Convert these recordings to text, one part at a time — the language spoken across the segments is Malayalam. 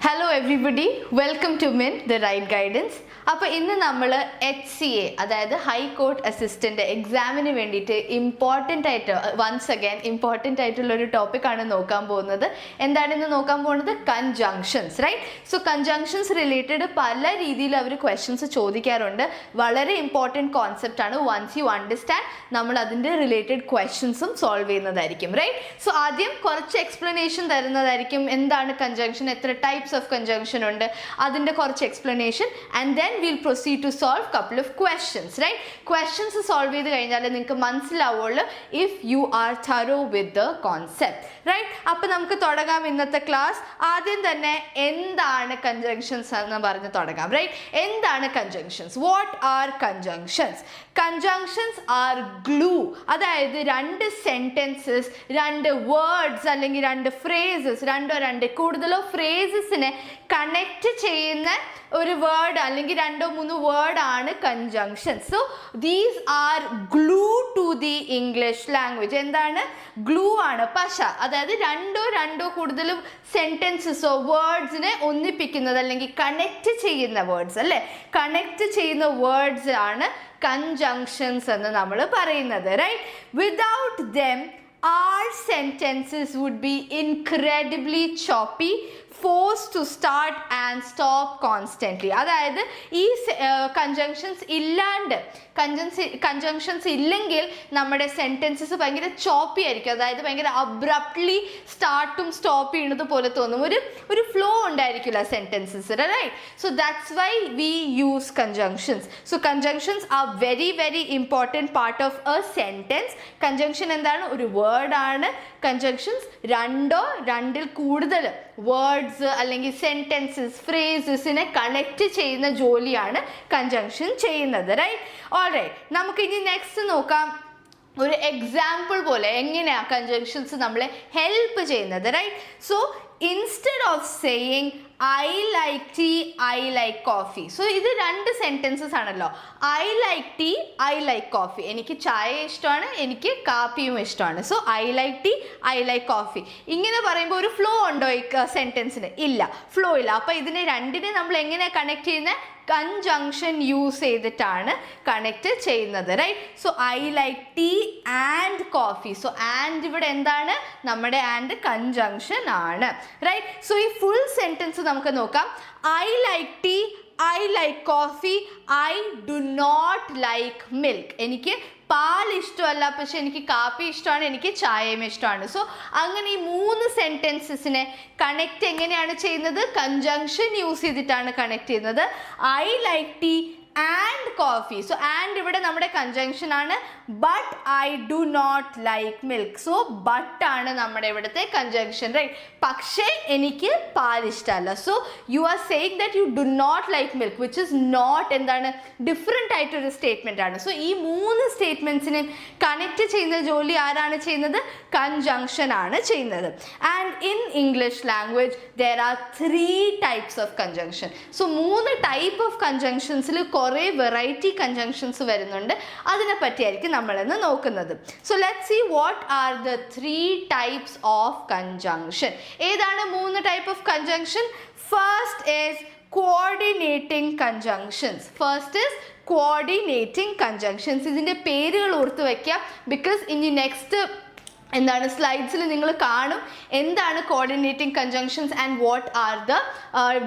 Hello everybody, welcome to MIN, the right guidance. അപ്പോൾ ഇന്ന് നമ്മൾ HCA അതായത് ഹൈ കോർട്ട് അസിസ്റ്റന്റ് എക്സാമിന് വേണ്ടിയിട്ട് ഇമ്പോർട്ടൻ്റ് ആയിട്ട് ഇമ്പോർട്ടൻ്റ് ആയിട്ടുള്ള ഒരു ടോപ്പിക്കാണ് നോക്കാൻ പോകുന്നത്. എന്താണ് ഇന്ന് നോക്കാൻ പോകുന്നത്? Conjunctions, right? So conjunctions related പല രീതിയിൽ അവർ ക്വസ്റ്റ്യൻസ് ചോദിക്കാറുണ്ട്. വളരെ ഇമ്പോർട്ടൻറ്റ് കോൺസെപ്റ്റ് ആണ്. വൺസ് യു അണ്ടർസ്റ്റാൻഡ് നമ്മൾ അതിൻ്റെ റിലേറ്റഡ് ക്വസ്റ്റ്യൻസും സോൾവ് ചെയ്യുന്നതായിരിക്കും, റൈറ്റ്? സോ ആദ്യം കുറച്ച് എക്സ്പ്ലനേഷൻ തരുന്നതായിരിക്കും. എന്താണ് കൺജങ്ഷൻ, എത്ര ടൈപ്സ് ഓഫ് കൺജങ്ഷൻ ഉണ്ട്, അതിൻ്റെ കുറച്ച് explanation, and then we'll proceed to solve couple of questions, right? Questions solve ചെയ്ത് കഴിഞ്ഞാൽ നിങ്ങൾക്ക് മനസ്സിലാവുള്ളൂ if you are thorough with the concept, right? അപ്പോൾ നമുക്ക് തുടങ്ങാം ഇന്നത്തെ ക്ലാസ്. ആദ്യം തന്നെ എന്താണ് കൺജങ്ഷൻസ് എന്ന് പറഞ്ഞ് തുടങ്ങാം, റൈറ്റ്? എന്താണ് conjunctions? What are conjunctions? Conjunctions are glue, അതായത് രണ്ട് സെൻറ്റൻസസ്, രണ്ട് വേർഡ്സ് അല്ലെങ്കിൽ രണ്ട് ഫ്രേസസ്, രണ്ട് കൂടുതലോ ഫ്രേസസിനെ കണക്ട് ചെയ്യുന്ന ഒരു വേർഡ് അല്ലെങ്കിൽ രണ്ടോ മൂന്നോ വേർഡ് ആണ് conjunctions. So these are glue to the English language. എന്താണ്? ഗ്ലൂ ആണ്, പശ. അതായത് രണ്ടോ കൂടുതലും സെൻറ്റൻസസോ വേർഡ്സിനെ ഒന്നിപ്പിക്കുന്നത് അല്ലെങ്കിൽ കണക്ട് ചെയ്യുന്ന വേർഡ്സ്, അല്ലേ? കണക്ട് ചെയ്യുന്ന വേർഡ്സ് ആണ് കൺജങ്ഷൻസ് എന്ന് നമ്മൾ പറയുന്നത്, right? Without them our sentences would be incredibly choppy, forced to start and stop constantly. അതായത് ഈ കൺജങ്ഷൻസ് ഇല്ലാണ്ട്, കൺജങ്ഷൻസ് ഇല്ലെങ്കിൽ നമ്മുടെ സെൻറ്റൻസസ് ഭയങ്കര ചോപ്പി ആയിരിക്കും. അതായത് ഭയങ്കര അബ്രപ്റ്റ്ലി സ്റ്റാർട്ടും സ്റ്റോപ്പ് ചെയ്യുന്നത് പോലെ തോന്നും. ഒരു ഫ്ലോ ഉണ്ടായിരിക്കില്ല sentences, right? So that's why we use conjunctions. So conjunctions are very very important part of a sentence. Conjunction എന്താണ്? ഒരു വേർഡ് ആണ്. കൺജങ്ഷൻസ് രണ്ടിൽ കൂടുതൽ വേർഡ്സ് അല്ലെങ്കിൽ സെൻറ്റൻസസ്, ഫ്രേസസിനെ കണക്ട് ചെയ്യുന്ന ജോലിയാണ് കൺജങ്ഷൻ ചെയ്യുന്നത്, റൈറ്റ്? ഓൾറൈറ്റ്, നമുക്ക് ഇനി നെക്സ്റ്റ് നോക്കാം. ഒരു എക്സാമ്പിൾ പോലെ എങ്ങനെയാണ് കൺജങ്ഷൻസ് നമ്മളെ ഹെൽപ്പ് ചെയ്യുന്നത്, right? So instead of saying I like tea, I like coffee. സോ ഇത് രണ്ട് സെൻറ്റൻസസ് ആണല്ലോ. I like tea, I like coffee. എനിക്ക് ചായ ഇഷ്ടമാണ്, എനിക്ക് കാപ്പിയും ഇഷ്ടമാണ്. So I like tea, I like coffee. ഇങ്ങനെ പറയുമ്പോൾ ഒരു ഫ്ലോ ഉണ്ടോ ഈ സെൻറ്റൻസിന്? ഇല്ല, ഫ്ലോ ഇല്ല. അപ്പോൾ ഇതിനെ രണ്ടിനെ നമ്മൾ എങ്ങനെയാണ് കണക്ട് ചെയ്യുന്നത്? കൺജങ്ഷൻ യൂസ് ചെയ്തിട്ടാണ് കണക്ട് ചെയ്യുന്നത്, right? So I like tea and coffee. So and ഇവിടെ എന്താണ്? നമ്മുടെ ആൻഡ് കൺജങ്ഷൻ ആണ്, റൈറ്റ്? സോ ഈ ഫുൾ സെൻറ്റൻസ് നമുക്ക് നോക്കാം. I like tea, I like coffee, I do not like milk. എനിക്ക് പാൽ ഇഷ്ടമല്ല, പക്ഷെ എനിക്ക് കാപ്പി ഇഷ്ടമാണ്, എനിക്ക് ചായയും ഇഷ്ടമാണ്. സോ അങ്ങനെ ഈ മൂന്ന് സെൻറ്റൻസസിനെ കണക്ട് എങ്ങനെയാണ് ചെയ്യുന്നത്? കൺജങ്ഷൻ യൂസ് ചെയ്തിട്ടാണ് കണക്ട് ചെയ്യുന്നത്. I like tea and coffee. So and ഇവിടെ നമ്മുടെ കൺജങ്ഷൻ ആണ്. But I do not like milk. So but ആണ് നമ്മുടെ ഇവിടുത്തെ കൺജങ്ഷൻ, റൈറ്റ്? പക്ഷേ എനിക്ക് പാൽ ഇഷ്ടമല്ല. So you are saying that you do not like milk, which is not എന്താണ്? ഡിഫറെൻ്റ് ആയിട്ടൊരു സ്റ്റേറ്റ്മെൻ്റ് ആണ്. സോ ഈ മൂന്ന് സ്റ്റേറ്റ്മെൻറ്റ്സിനെ കണക്ട് ചെയ്യുന്ന ജോലി ആരാണ് ചെയ്യുന്നത്? കൺജങ്ഷൻ ആണ് ചെയ്യുന്നത്. And in English language there are 3 types of conjunction. So 3 type of കൺജങ്ഷൻസിൽ കുറേ വെറൈറ്റി കൺജങ്ഷൻസ് വരുന്നുണ്ട്. അതിനെ പറ്റിയായിരിക്കും നമ്മളിന്ന് നോക്കുന്നത്. So let's see what are the 3 types of conjunction. ഏതാണ് 3 type of conjunction? First is coordinating conjunctions. First is coordinating conjunctions. ഇതിൻ്റെ പേരുകൾ ഓർത്ത് വയ്ക്കുക. ബിക്കോസ് ഇനി നെക്സ്റ്റ് എന്താണ് സ്ലൈഡ്സിൽ നിങ്ങൾ കാണും എന്താണ് coordinating conjunctions and what are the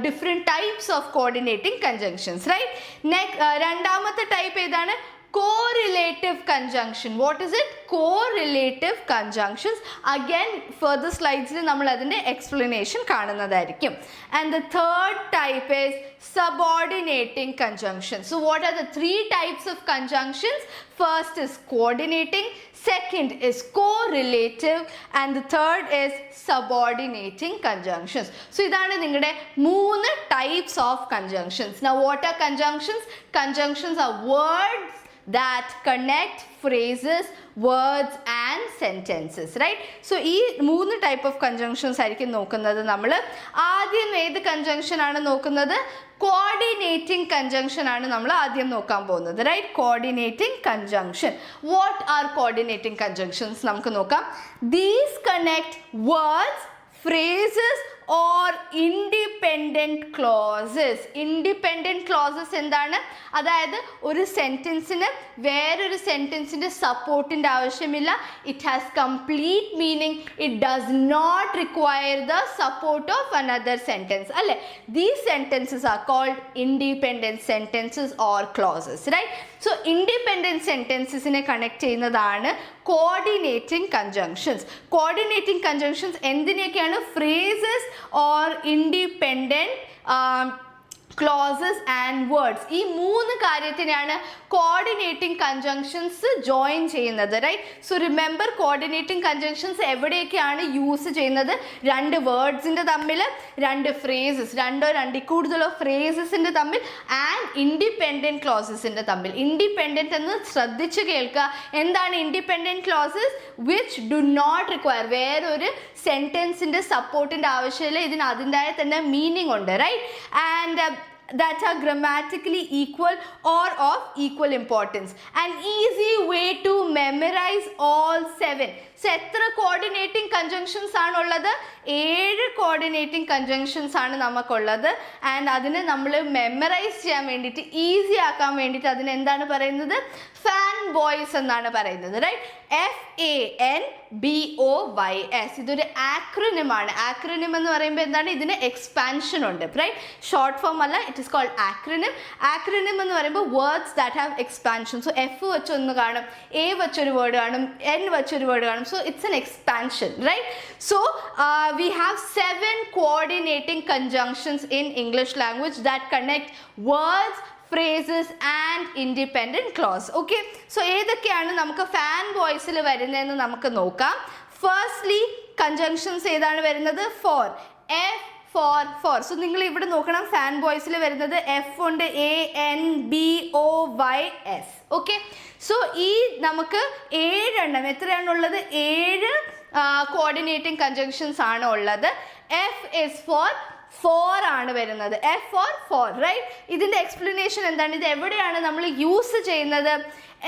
different types of coordinating conjunctions, right? രണ്ടാമത്തെ ടൈപ്പ് ഏതാണ്? Correlative conjunction. What is it? Correlative conjunctions. Again, further slides il nammal adinte explanation കാണുന്നതായിരിക്കും. And the third type is subordinating conjunctions. So what are the 3 types of conjunctions? First is coordinating, second is correlative, and the third is subordinating conjunctions. So idana ningade 3 types of conjunctions. Now what are conjunctions? Conjunctions are words that connect phrases, words and sentences, right? So ഈ 3 type of conjunctions ആയിരിക്കും നോക്കുന്നത് നമ്മൾ. ആദ്യം ഏത് കൺജങ്ഷൻ ആണ് നോക്കുന്നത്? കോർഡിനേറ്റിംഗ് കൺജങ്ഷൻ ആണ് നമ്മൾ ആദ്യം നോക്കാൻ പോകുന്നത്, right? Coordinating conjunction. What are coordinating conjunctions? നമുക്ക് നോക്കാം. These connect words, phrases or independent clauses. Independent clauses എന്താണ്? അതായത് ഒരു സെന്റൻസിന് വേറൊരു സെന്റൻസിന്റെ സപ്പോർട്ടിന്റെ ആവശ്യമില്ല. It has complete meaning. It does not require the support of another sentence. അല്ലേ? These sentences are called independent sentences or clauses. Right? So independent സെന്റൻസസിനെ കണക്ട് ചെയ്യുന്നതാണ് കോർഡിനേറ്റിംഗ് കൺജങ്ഷൻസ്. കോർഡിനേറ്റിംഗ് കൺജങ്ഷൻസ് എന്തിനൊക്കെയാണ്? Phrases or independent clauses and words. ഈ മൂന്ന് കാര്യത്തിനാണ് കോർഡിനേറ്റിംഗ് കൺജങ്ഷൻസ് ജോയിൻ ചെയ്യുന്നത്. Right? So remember, coordinating conjunctions എവിടെയൊക്കെയാണ് യൂസ് ചെയ്യുന്നത്? രണ്ട് വേർഡ്സിൻ്റെ തമ്മിൽ, രണ്ട് ഫ്രേസസ്, രണ്ടോ രണ്ടിൽ കൂടുതലോ ഫ്രേസസിൻ്റെ തമ്മിൽ, ആൻഡ് ഇൻഡിപെൻഡൻറ്റ് ക്ലോസസിൻ്റെ തമ്മിൽ. ഇൻഡിപെൻഡൻറ്റ് എന്ന് ശ്രദ്ധിച്ച് കേൾക്കുക. എന്താണ് independent clauses? Which do not require, വേറൊരു സെൻറ്റൻസിൻ്റെ സപ്പോർട്ടിൻ്റെ ആവശ്യമില്ല. ഇതിന് അതിൻ്റെതായ തന്നെ മീനിങ് ഉണ്ട്. Right? And that are grammatically equal or of equal importance. An easy way to memorize all 7. So എത്ര കോർഡിനേറ്റിംഗ് കൺജങ്ഷൻസ് ആണുള്ളത്? 7 കോർഡിനേറ്റിംഗ് കൺജങ്ഷൻസ് ആണ് നമുക്കുള്ളത്. ആൻഡ് അതിന് നമ്മൾ മെമ്മറൈസ് ചെയ്യാൻ വേണ്ടിയിട്ട്, ഈസി ആക്കാൻ വേണ്ടിയിട്ട് അതിന് എന്താണ് പറയുന്നത്? ഫാൻ ബോയ്സ് എന്നാണ് പറയുന്നത്. റൈറ്റ്? FANBOYS. ഇതൊരു ആക്രോനിമാണ്. ആക്രോനിം എന്ന് പറയുമ്പോൾ എന്താണ്? ഇതിന് എക്സ്പാൻഷൻ ഉണ്ട്. റൈറ്റ്? ഷോർട്ട് ഫോം അല്ല, ഇറ്റ് ഇസ് കോൾഡ് ആക്രോനിം. ആക്രോനിം എന്ന് പറയുമ്പോൾ words that have expansion. So F വെച്ചൊന്ന് കാണും, എ വെച്ചൊരു വേർഡ് കാണും, എൻ വെച്ചൊരു വേർഡ് കാണും. So it's an expansion, right? So we have 7 coordinating conjunctions in English language that connect words, phrases and independent clause. Okay, so ഏതൊക്കെയാണ് നമുക്ക് ഫാൻ വോയിസിൽ വരുന്നതെന്ന് നമുക്ക് നോക്കാം. Firstly, conjunctions ഏതാണ് വരുന്നത്? For. F for. So നിങ്ങൾ ഇവിടെ നോക്കണം, ഫാൻ വോയിസിൽ വരുന്നത് എഫ് ഉണ്ട്, ANBOYS. ഓക്കെ, സോ ഈ നമുക്ക് 7 എണ്ണം, എത്രയാണുള്ളത്? 7 കോർഡിനേറ്റിംഗ് കൺജങ്ഷൻസ് ആണ് ഉള്ളത്. എഫ് ഇസ് ഫോർ ആണ് വരുന്നത്. F for. റൈറ്റ്? ഇതിൻ്റെ എക്സ്പ്ലനേഷൻ എന്താണ്? ഇത് എവിടെയാണ് നമ്മൾ യൂസ് ചെയ്യുന്നത്?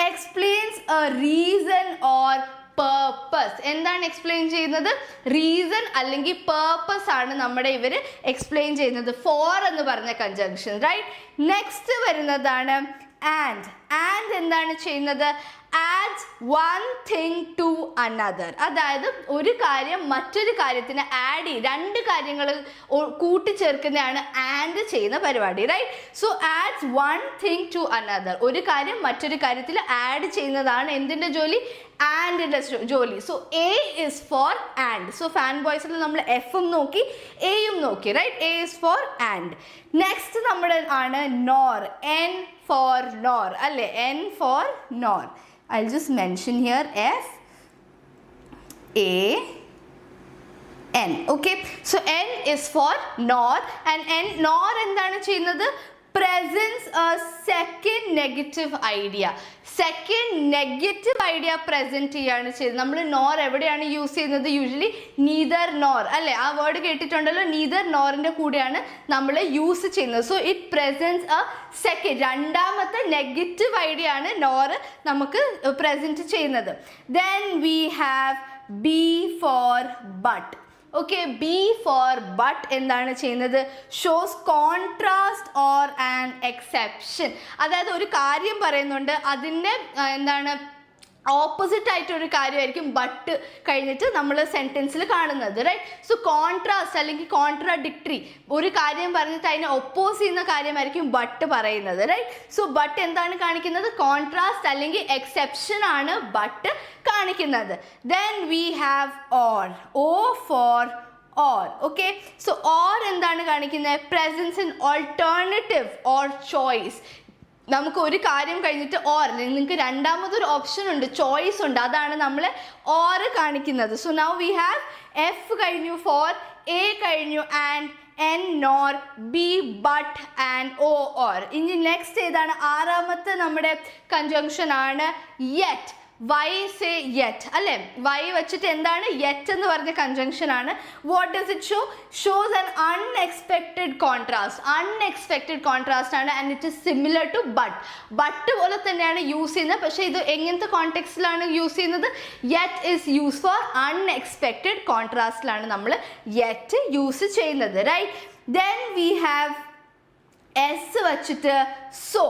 Explains a reason or purpose. എന്താണ് എക്സ്പ്ലെയിൻ ചെയ്യുന്നത്? റീസൺ അല്ലെങ്കിൽ പേർപ്പസ് ആണ് നമ്മുടെ ഇവർ എക്സ്പ്ലെയിൻ ചെയ്യുന്നത്. ഫോർ എന്ന് പറഞ്ഞ കൺജങ്ഷൻ. റൈറ്റ്? നെക്സ്റ്റ് വരുന്നതാണ് ആൻഡ്. ആൻഡ് എന്താണ് ചെയ്യുന്നത്? Adds one thing to another. അതായത് ഒരു കാര്യം മറ്റൊരു കാര്യത്തിന് ആഡ് ചെയ്യും, രണ്ട് കാര്യങ്ങൾ കൂട്ടിച്ചേർക്കുന്നതാണ് ആൻഡ് ചെയ്യുന്ന പരിപാടി. Right? So adds one thing to another. ഒരു കാര്യം മറ്റൊരു കാര്യത്തിൽ ആഡ് ചെയ്യുന്നതാണ് എന്തിൻ്റെ ജോലി? ആൻഡിൻ്റെ ജോലി. So A is for and. So fan ബോയ്സിൽ നമ്മൾ എഫും നോക്കി, എയും നോക്കി. Right? A is for and. Next നമ്മുടെ ആണ് നോർ. N for nor. അല്ലേ? N for nor. I'll just mention here FAN. Okay, so N is for nor, and nor എന്താണ് ചെയ്യുന്നത്? presents a second negative idea. Second negative idea present ചെയ്യാണ് ചെയ്യുന്നത്. നമ്മൾ നോർ എവിടെയാണ് യൂസ് ചെയ്യുന്നത്? Usually neither nor. അല്ലേ? ആ വേർഡ് കേട്ടിട്ടുണ്ടല്ലോ. നീദർ നോറിൻ്റെ കൂടെയാണ് നമ്മൾ യൂസ് ചെയ്യുന്നത്. So it presents a second, രണ്ടാമത്തെ നെഗറ്റീവ് ഐഡിയ ആണ് നോർ നമുക്ക് പ്രസൻറ്റ് ചെയ്യുന്നത്. Then we have B for but. Okay, B for but എന്താണ് ചെയ്യുന്നത്? Shows contrast or an exception. അതായത് ഒരു കാര്യം പറയുന്നുണ്ട്, അതിൻ്റെ എന്താണ് ഓപ്പോസിറ്റ് ആയിട്ടൊരു കാര്യമായിരിക്കും ബട്ട് കഴിഞ്ഞിട്ട് നമ്മൾ സെൻറ്റൻസിൽ കാണുന്നത്. റൈറ്റ്? സോ കോൺട്രാസ്റ്റ് അല്ലെങ്കിൽ കോൺട്രാഡിക്ടറി, ഒരു കാര്യം പറഞ്ഞിട്ട് അതിനെ ഒപ്പോസ് ചെയ്യുന്ന കാര്യമായിരിക്കും ബട്ട് പറയുന്നത്. റൈറ്റ്? സോ ബട്ട് എന്താണ് കാണിക്കുന്നത്? കോൺട്രാസ്റ്റ് അല്ലെങ്കിൽ എക്സെപ്ഷൻ ആണ് ബട്ട് കാണിക്കുന്നത്. Then we have or. O for or. Okay, so or എന്താണ് കാണിക്കുന്നത്? Presents an alternative or choice. നമുക്ക് ഒരു കാര്യം കഴിഞ്ഞിട്ട് ഓർ, നിങ്ങൾക്ക് രണ്ടാമതൊരു ഓപ്ഷൻ ഉണ്ട്, ചോയ്സ് ഉണ്ട്, അതാണ് നമ്മൾ ഓർ കാണിക്കുന്നത്. So now we have F കഴിഞ്ഞു, ഫോർ, എ കഴിഞ്ഞു, and, N nor, B but, and O or. ഇനി നെക്സ്റ്റ് ഏതാണ്? ആറാമത്തെ നമ്മുടെ കൺജങ്ഷൻ ആണ് യെറ്റ്. why say yet അല്ലേ? why വെച്ചിട്ട് എന്താണ്? yet എന്ന് പറഞ്ഞ കൺജങ്ഷൻ ആണ്. what does it show? shows an unexpected contrast. unexpected contrast ആണ് and it is similar to but. but പോലെ തന്നെയാണ് യൂസ് ചെയ്യുന്നത്, പക്ഷേ ഇത് എങ്ങനത്തെ കോണ്ടെക്സ്റ്റിലാണ് യൂസ് ചെയ്യുന്നത്? yet is used for unexpected contrastലാണ് നമ്മൾ yet യൂസ് ചെയ്യുന്നത്, right? then we have s വെച്ചിട്ട് so,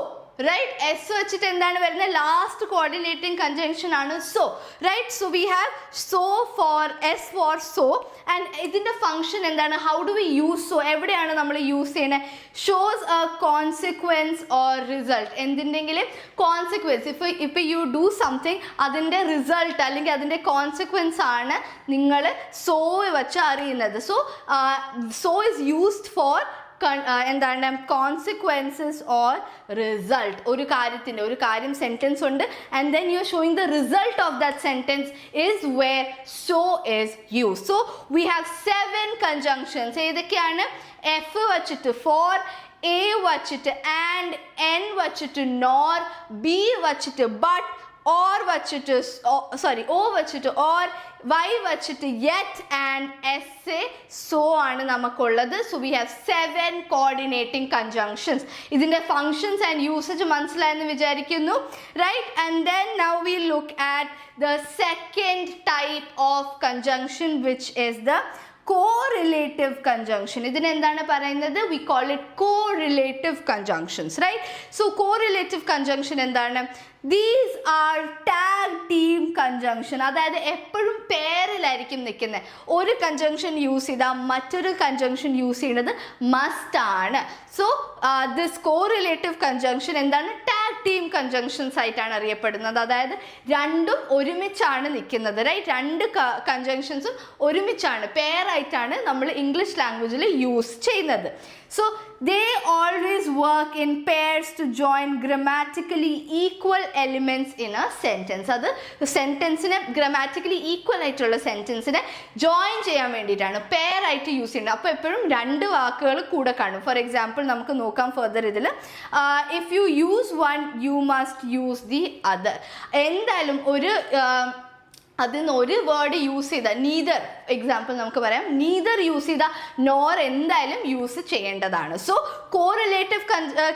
right? s വെച്ചിട്ട് എന്താണ് വരുന്നത്? ലാസ്റ്റ് കോർഡിനേറ്റിംഗ് കൺജങ്ഷൻ ആണ് so, right? so we have so for s for so and ഇതിന്റെ ഫംഗ്ഷൻ എന്താണ്? how do we use so? എവിടെയാണ് നമ്മൾ യൂസ് ചെയ്യുന്നത്? shows a consequence or result. എന്തിൻ്റെങ്കിലും consequence, if you do something അതിൻ്റെ റിസൾട്ട് അല്ലെങ്കിൽ അതിൻ്റെ കോൺസിക്വൻസ് ആണ് നിങ്ങൾ so വെച്ച് അറിയുന്നത്. so is used for എന്താണ്? Consequences or result. ഒരു കാര്യം സെൻറ്റൻസ് ഉണ്ട് and then you are showing the result of that sentence is where so is used. so we have 7 conjunctions. ഏതൊക്കെയാണ്? f വച്ചിട്ട് for, a വച്ചിട്ട് and, n വച്ചിട്ട് nor, b വച്ചിട്ട് but, or വച്ചിട്ട് o വച്ചിട്ട് or, y വച്ചിട്ട് yet and sa so ആണ് നമുക്കുള്ളത്. so we have 7 coordinating conjunctions. ഇതിന്റെ functions and usage മനസ്സിലായെന്ന് വിചാരിക്കുന്നു, right? and then now we look at the second type of conjunction, which is the correlative conjunction. ഇതിനെ എന്താണ് പറയുന്നത്? we call it correlative conjunctions, right? so correlative conjunction എന്താണ്? these are tag team conjunction. അതായത് എപ്പോഴും പേരിലായിരിക്കും നിൽക്കുന്നത്. ഒരു കൺജങ്ഷൻ യൂസ് ചെയ്താൽ മറ്റൊരു കൺജങ്ഷൻ യൂസ് ചെയ്യുന്നത് മസ്റ്റ് ആണ്. സോ ദിസ് കോറിലേറ്റീവ് കൺജങ്ഷൻ എന്താണ്? ടാഗ് ടീം കൺജങ്ഷൻസ് ആയിട്ടാണ് അറിയപ്പെടുന്നത്. അതായത് രണ്ടും ഒരുമിച്ചാണ് നിൽക്കുന്നത്, റൈറ്റ്? രണ്ട് കൺജങ്ഷൻസും ഒരുമിച്ചാണ്, പെയറായിട്ടാണ് നമ്മൾ ഇംഗ്ലീഷ് ലാംഗ്വേജിൽ യൂസ് ചെയ്യുന്നത്. so they always work in pairs to join grammatically equal elements in a sentence. അത് സെൻറ്റൻസിനെ ഗ്രാമാറ്റിക്കലി ഈക്വൽ ആയിട്ടുള്ള സെൻറ്റൻസിനെ ജോയിൻ ചെയ്യാൻ വേണ്ടിയിട്ടാണ് പെയർ ആയിട്ട് യൂസ് ചെയ്യുന്നത്. അപ്പോൾ എപ്പോഴും രണ്ട് വാക്കുകൾ കൂടെ കാണും. ഫോർ എക്സാമ്പിൾ നമുക്ക് നോക്കാം ഫർദർ ഇതിൽ. If you use one you must use the other. എന്തായാലും അതിൽ ഒരു വേർഡ് യൂസ് ചെയ്താൽ നീദർ, എക്സാമ്പിൾ നമുക്ക് പറയാം, നീദർ യൂസ് ചെയ്താൽ നോർ എന്തായാലും യൂസ് ചെയ്യേണ്ടതാണ്. സോ കോറിലേറ്റീവ്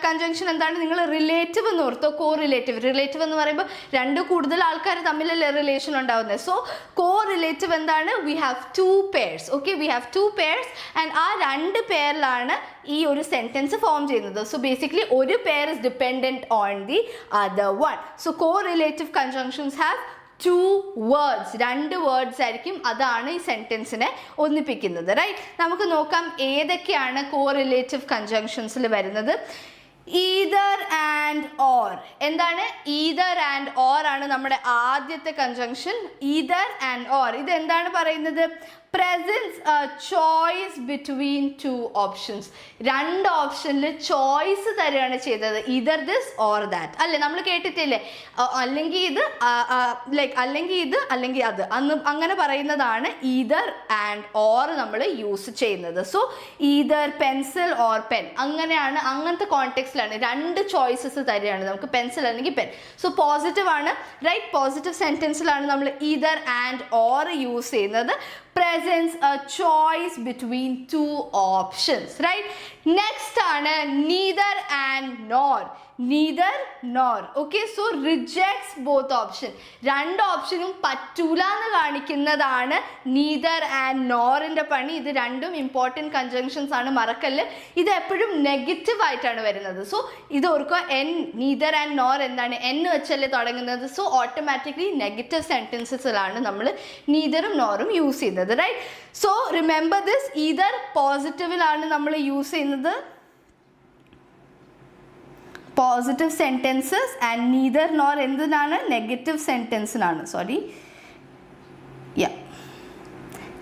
കൺജങ്ഷൻ എന്താണ്? നിങ്ങൾ റിലേറ്റീവ് എന്ന് ഓർത്തോ. റിലേറ്റീവ് എന്ന് പറയുമ്പോൾ രണ്ട് കൂടുതൽ ആൾക്കാർ തമ്മിലല്ലേ റിലേഷൻ ഉണ്ടാവുന്നത്. സോ കോറിലേറ്റീവ് എന്താണ്? We have 2 pairs. Okay, we have 2 pairs and ആ രണ്ട് പെയറിലാണ് ഈ ഒരു സെൻറ്റൻസ് ഫോം ചെയ്യുന്നത്. സോ ബേസിക്കലി ഒരു pair is dependent on the other one. So correlative conjunctions have 2 words. 2 words ആയിരിക്കും, അതാണ് ഈ സെൻറ്റൻസിനെ ഒന്നിപ്പിക്കുന്നത്, റൈറ്റ്? നമുക്ക് നോക്കാം ഏതൊക്കെയാണ് കോറിലേറ്റീവ് കൺജങ്ഷൻസിൽ വരുന്നത്. Either and or. എന്താണ്? ഈതർ ആൻഡ് ഓർ ആണ് നമ്മുടെ ആദ്യത്തെ കൺജങ്ഷൻ. ഈതർ ആൻഡ് ഓർ ഇത് എന്താണ് പറയുന്നത്? presents a choice between 2 options. രണ്ട് ഓപ്ഷനിൽ ചോയ്സ് തരികയാണ് ചെയ്തത്, either this or that. അല്ലേ, നമ്മൾ കേട്ടിട്ടില്ലേ? അല്ലെങ്കിൽ ഇത് അല്ലെങ്കിൽ ഇത് അല്ലെങ്കിൽ അത്, അങ്ങനെ പറയുന്നതാണ് either and or നമ്മൾ യൂസ് ചെയ്യുന്നത്. So either pencil or pen, അങ്ങനെയാണ്, അങ്ങനത്തെ കോണ്ടെക്സ്റ്റിലാണ് രണ്ട് ചോയ്സസ് തരികയാണ് നമുക്ക്, പെൻസിൽ അല്ലെങ്കിൽ പെൻ. സോ പോസിറ്റീവ് ആണ്, റൈറ്റ്? പോസിറ്റീവ് സെൻറ്റൻസിലാണ് നമ്മൾ either and or യൂസ് ചെയ്യുന്നത്. presents a choice between 2 options, right? next ആണ് neither and nor. Okay, so rejects both option. രണ്ട് ഓപ്ഷനും പറ്റൂല എന്ന് കാണിക്കുന്നതാണ് neither and nor ന്റെ പണി. ഇത് രണ്ടും ഇമ്പോർട്ടൻറ്റ് കൺജങ്ഷൻസ് ആണ്, മറക്കല്ല്. ഇത് എപ്പോഴും നെഗറ്റീവ് ആയിട്ടാണ് വരുന്നത്. സോ ഇത് ഓർക്കുക, neither and nor എന്താണ്? n വെച്ചല്ലേ തുടങ്ങുന്നത്. സോ ഓട്ടോമാറ്റിക്കലി നെഗറ്റീവ് സെൻറ്റൻസസിലാണ് നമ്മൾ neitherഉം norഉം യൂസ് ചെയ്യുന്നത്, right? So remember this. either പോസിറ്റീവിലാണ് നമ്മൾ യൂസ് ചെയ്യുന്നത്, positive sentences, and neither nor എന്തിനാണ്? നെഗറ്റീവ് സെൻറ്റൻസിനാണ്.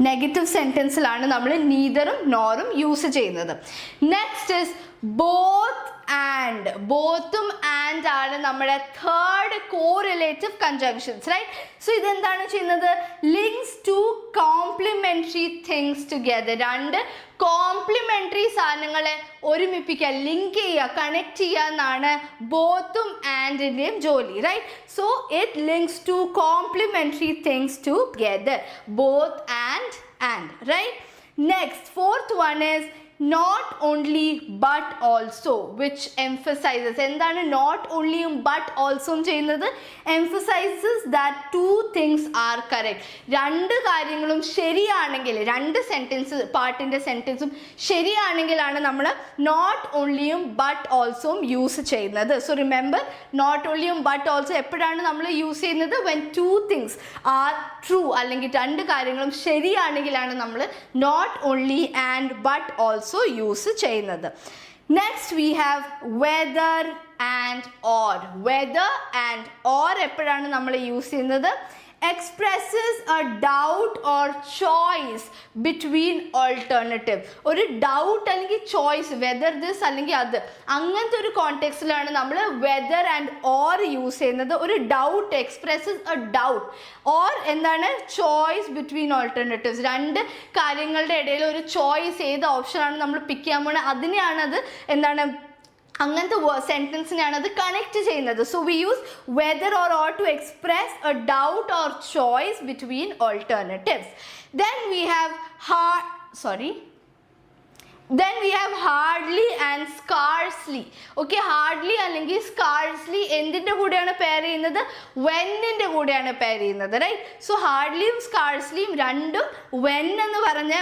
നെഗറ്റീവ് സെൻറ്റൻസിലാണ് നമ്മൾ neitherഉം norഉം യൂസ് ചെയ്യുന്നത്. Next is both and. Bothum and are നമ്മുടെ third correlative conjunctions, right? So ഇതെന്താണ് ചെയ്യുന്നത്? Links two complementary things together. രണ്ട് കോംപ്ലിമെന്ററി സാധനങ്ങളെ ഒരുമിപ്പിക്കുക, ലിങ്ക് ചെയ്യുക, കണക്ട് ചെയ്യുക എന്നാണ് ബോത്തും ആൻഡിന്റെയും ജോലി, right? So it links two complementary things together, both and, right? Next, fourth one is not only but also, which emphasizes. എന്താണ് not only but also ചെയ്യുന്നത്? emphasizes that two things are correct. രണ്ട് കാര്യങ്ങളും ശരിയാണെങ്കിൽ, രണ്ട് സെന്റൻസ് പാർട്ടിന്റെ സെന്റൻസും ശരിയാണെങ്കിലാണ് നമ്മൾ not only but also use ചെയ്യുന്നത്. So remember, not only but also എപ്പോഴാണ് നമ്മൾ യൂസ് ചെയ്യുന്നത്? when two things are true, അല്ലെങ്കിൽ രണ്ട് കാര്യങ്ങളും ശരിയാണെങ്കിലാണ് നമ്മൾ not only and but also use ചെയ്യുന്നത്. Next we have whether and or. Whether and or എപ്പോഴാണ് നമ്മൾ യൂസ് ചെയ്യുന്നത്? expresses a doubt or choice between alternative. ഒരു ഡൗട്ട് അല്ലെങ്കിൽ ചോയ്സ്, വെദർ ദിസ് അല്ലെങ്കിൽ അത്, അങ്ങനത്തെ ഒരു കോണ്ടെക്സ്റ്റിലാണ് നമ്മൾ വെദർ ആൻഡ് ഓർ യൂസ് ചെയ്യുന്നത്. ഒരു doubt expresses A doubt, or എന്താണ്? Choice between alternatives. രണ്ട് കാര്യങ്ങളുടെ ഇടയിൽ ഒരു ചോയ്സ്, ഏത് ഓപ്ഷനാണ് നമ്മൾ പിക്ക് ചെയ്യാൻ പോകുന്നത് അതിനെയാണ് അത് എന്താണ്, അങ്ങനത്തെ സെൻറ്റൻസിനെയാണ് അത് കണക്ട് ചെയ്യുന്നത്. So we use whether or to express a doubt or choice between alternatives. Then we have hardly and scarcely. Okay, hardly അല്ലെങ്കിൽ scarcely എന്തിൻ്റെ കൂടെയാണ് പെയർ ചെയ്യുന്നത്? whenന്റെ കൂടെയാണ് പെയർ ചെയ്യുന്നത്, റൈറ്റ്? സോ ഹാർഡ്ലിയും സ്കാർസ്ലിയും രണ്ടും when എന്ന് പറഞ്ഞ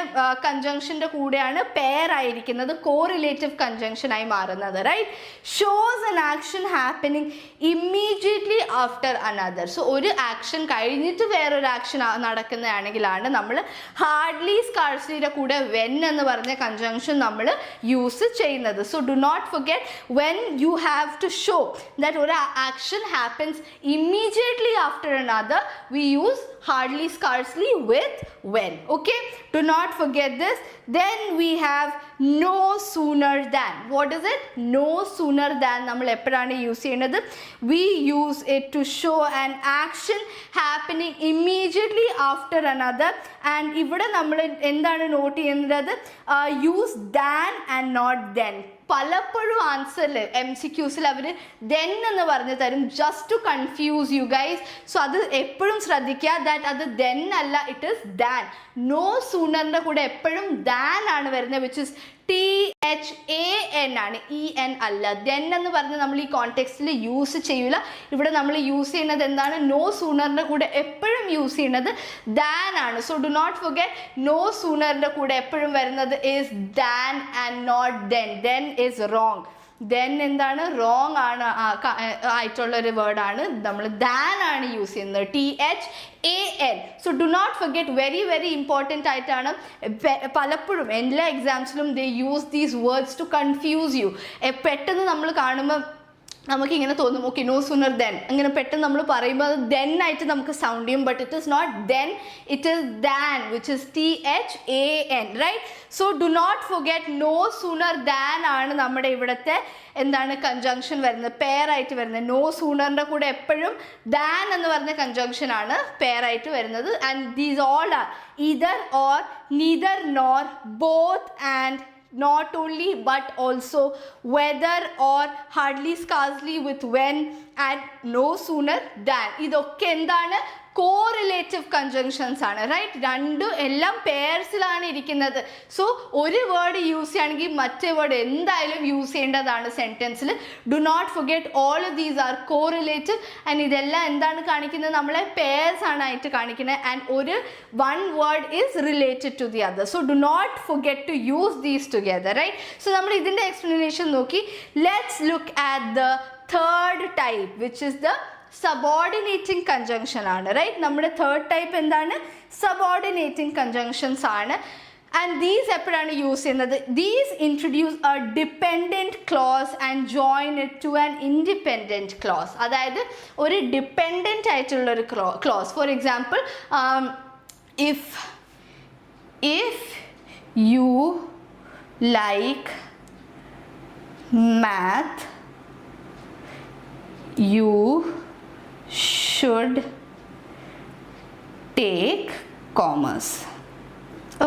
കൺജങ്ഷൻ്റെ കൂടെയാണ് പെയർ ആയിരിക്കുന്നത്, കോറിലേറ്റീവ് കൺജങ്ഷൻ ആയി മാറുന്നത്, right? Shows an action happening immediately after another. സോ ഒരു ആക്ഷൻ കഴിഞ്ഞിട്ട് വേറൊരു ആക്ഷൻ നടക്കുന്നതാണെങ്കിലാണ് നമ്മൾ ഹാർഡ്ലി സ്കാർസ്ലിയുടെ കൂടെ when എന്ന് പറഞ്ഞ കൺജങ്ഷൻ നമ്മൾ യൂസ് ചെയ്യുന്നത്. So do not forget, when you have to show that ഒരു action happens immediately after another, we use hardly, scarcely with when. Okay, do not forget this. Then we have no sooner than. What is it? No sooner than നമ്മൾ എപ്പോഴാണ് യൂസ് ചെയ്യുന്നത്? We use it to show an action happening immediately after another. And ഇവിടെ നമ്മൾ എന്താണ് നോട്ട് ചെയ്യുന്നത്? Use than and not then. പലപ്പോഴും ആൻസറിൽ MCQസിൽ അവർ ദെൻ എന്ന് പറഞ്ഞു തരും, just to confuse you guys. സോ അത് എപ്പോഴും ശ്രദ്ധിക്കുക, ദാറ്റ് അത് ദെൻ അല്ല, ഇറ്റ് ഈസ് ദാൻ. നോ സൂണറിൻ്റെ കൂടെ എപ്പോഴും ദാൻ ആണ് വരുന്നത്, വിച്ച് ഇസ് THAN ആണ്, EN അല്ല. ദെൻ എന്ന് പറഞ്ഞ് നമ്മൾ ഈ കോണ്ടെക്സ്റ്റിൽ യൂസ് ചെയ്യില്ല. ഇവിടെ നമ്മൾ യൂസ് ചെയ്യുന്നത് എന്താണ്? നോ സൂണറിൻ്റെ കൂടെ എപ്പോഴും യൂസ് ചെയ്യുന്നത് ദാൻ ആണ്. So do not forget, no സൂണറിൻ്റെ കൂടെ എപ്പോഴും വരുന്നത് is than and not then. Then is wrong. Then എന്താണ്? റോങ് ആണ് ആയിട്ടുള്ളൊരു വേർഡാണ്, നമ്മൾ ദാൻ ആണ് യൂസ് ചെയ്യുന്നത്, THAN. So do not forget, very very important ആയിട്ടാണ്. പലപ്പോഴും എല്ലാ എക്സാംസിലും they use these words to confuse you. പെട്ടെന്ന് നമ്മൾ കാണുമ്പോൾ നമുക്കിങ്ങനെ തോന്നും, ഓക്കെ നോ സൂണർ ദെൻ, അങ്ങനെ പെട്ടെന്ന് നമ്മൾ പറയുമ്പോൾ അത് ദെൻ ആയിട്ട് നമുക്ക് സൗണ്ട് ചെയ്യും. But it is not then, it is than, which is THAN, right? So do not forget, no sooner than ആണ് നമ്മുടെ ഇവിടുത്തെ എന്താണ് കൺജങ്ഷൻ വരുന്നത്, പെയർ ആയിട്ട് വരുന്നത്. നോ സൂണറിൻ്റെ കൂടെ എപ്പോഴും ദാൻ എന്ന് പറഞ്ഞ കൺജങ്ഷൻ ആണ് പെയർ ആയിട്ട് വരുന്നത്. And these all are either or, neither nor, both and, not only but also, whether or, hardly, scarcely with when, and no sooner than. ഇതൊക്കെ എന്താണ്? കോറിലേറ്റീവ് കൺജങ്ഷൻസ് ആണ്, റൈറ്റ്? രണ്ടും എല്ലാം പെയർസിലാണ് ഇരിക്കുന്നത്. സോ ഒരു വേർഡ് യൂസ് ചെയ്യുകയാണെങ്കിൽ മറ്റേ വേർഡ് എന്തായാലും യൂസ് ചെയ്യേണ്ടതാണ് സെൻറ്റൻസിൽ. Do not forget, all of these are correlative. And ഇതെല്ലാം എന്താണ് കാണിക്കുന്നത്? നമ്മളെ പെയർസ് ആണ് ആയിട്ട് കാണിക്കുന്നത്. ആൻഡ് ഒരു one word is related to the other. So do not forget to use these together, right? So നമ്മൾ ഇതിൻ്റെ എക്സ്പ്ലനേഷൻ നോക്കി. Let's look at the third type, which is the subordinating conjunction ആണ്, റൈറ്റ്? നമ്മുടെ തേർഡ് ടൈപ്പ് എന്താണ്? സബോർഡിനേറ്റിംഗ് കൺജങ്ഷൻസ് ആണ്. ആൻഡ് ദീസ് എപ്പോഴാണ് യൂസ് ചെയ്യുന്നത്? These introduce a dependent clause and join it to an independent clause. അതായത് ഒരു ഡിപ്പെൻഡൻ്റ് ആയിട്ടുള്ളൊരു clause. For example, if you like math you should take commerce.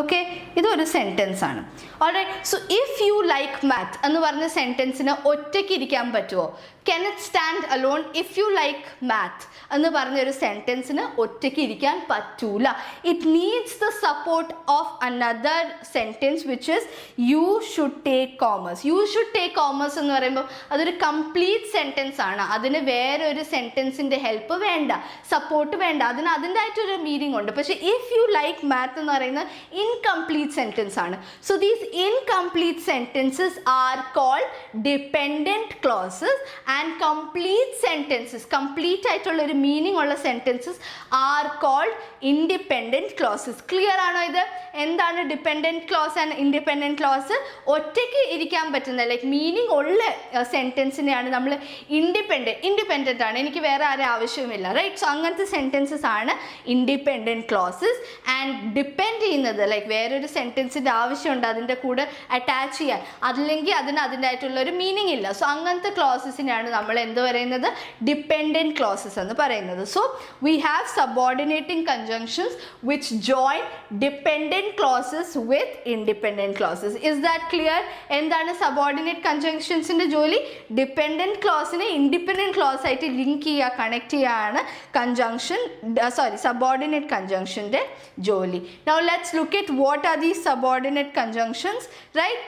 Okay, ഇതൊരു സെൻറ്റൻസ് ആണ്. Alright, so if you like math എന്ന് പറഞ്ഞ സെൻറ്റൻസിന് ഒറ്റയ്ക്ക് ഇരിക്കാൻ പറ്റുമോ? Can it stand alone? If you like math എന്ന് പറഞ്ഞൊരു സെൻറ്റൻസിന് ഒറ്റയ്ക്ക് ഇരിക്കാൻ പറ്റൂല. It needs the support of another sentence which is you should take commerce. You should take commerce എന്ന് പറയുമ്പോൾ അതൊരു കംപ്ലീറ്റ് സെൻറ്റൻസ് ആണ്. അതിന് വേറെ ഒരു സെൻറ്റൻസിൻ്റെ ഹെൽപ്പ് വേണ്ട, സപ്പോർട്ട് വേണ്ട. അതിന് അതിൻ്റെതായിട്ടൊരു മീനിങ് ഉണ്ട്. പക്ഷേ ഇഫ് യു ലൈക്ക് മാത്ത് എന്ന് പറയുന്നത് ഇൻകംപ്ലീറ്റ് സെൻറ്റൻസ് ആണ്. So these incomplete sentences are called dependent clauses. And complete sentences, complete ആയിട്ടുള്ള ഒരു മീനിങ് ഉള്ള sentences are called independent clauses. Clear ആണോ ഇത്? എന്താണ് dependent clause and independent clause? ഒറ്റയ്ക്ക് ഇരിക്കാൻ പറ്റുന്ന ലൈക്ക് മീനിങ് ഉള്ള സെൻറ്റൻസിനെയാണ് നമ്മൾ ഇൻഡിപെൻഡൻ്റ് ആണ്, എനിക്ക് വേറെ ആരും ആവശ്യവുമില്ല, റൈറ്റ്? സോ അങ്ങനത്തെ സെൻറ്റൻസസ് ആണ് ഇൻഡിപെൻഡൻറ്റ് ക്ലോസസ്. ആൻഡ് ഡിപ്പെൻഡ് ചെയ്യുന്നത് ലൈക്ക് വേറൊരു സെൻറ്റൻസിൻ്റെ ആവശ്യമുണ്ട് അതിൻ്റെ കൂടെ അറ്റാച്ച് ചെയ്യാൻ, അല്ലെങ്കിൽ അതിന് അതിൻ്റെതായിട്ടുള്ള ഒരു മീനിങ് ഇല്ല. സോ അങ്ങനത്തെ ക്ലോസസിനെയാണ് നമ്മൾ എന്ത് പറയുന്നത്? ഡിപ്പെൻഡൻറ്റ് ക്ലോസസ് എന്ന് പറയുന്നത്. So we have subordinating conjunctions which join dependent clauses with independent clauses. Is that clear? എന്താണ് സബോർഡിനേറ്റ് കൺജങ്ഷൻസിൻ്റെ ജോലി? ഡിപ്പെൻഡൻറ്റ് ക്ലോസിനെ ഇൻഡിപെൻഡൻറ്റ് ക്ലോസ് ആയിട്ട് ലിങ്ക് ചെയ്യുക, കണക്ട് ചെയ്യുകയാണ് സബോർഡിനേറ്റ് കൺജങ്ഷൻ്റെ ജോലി. Now let's look at what are these subordinate conjunctions, right?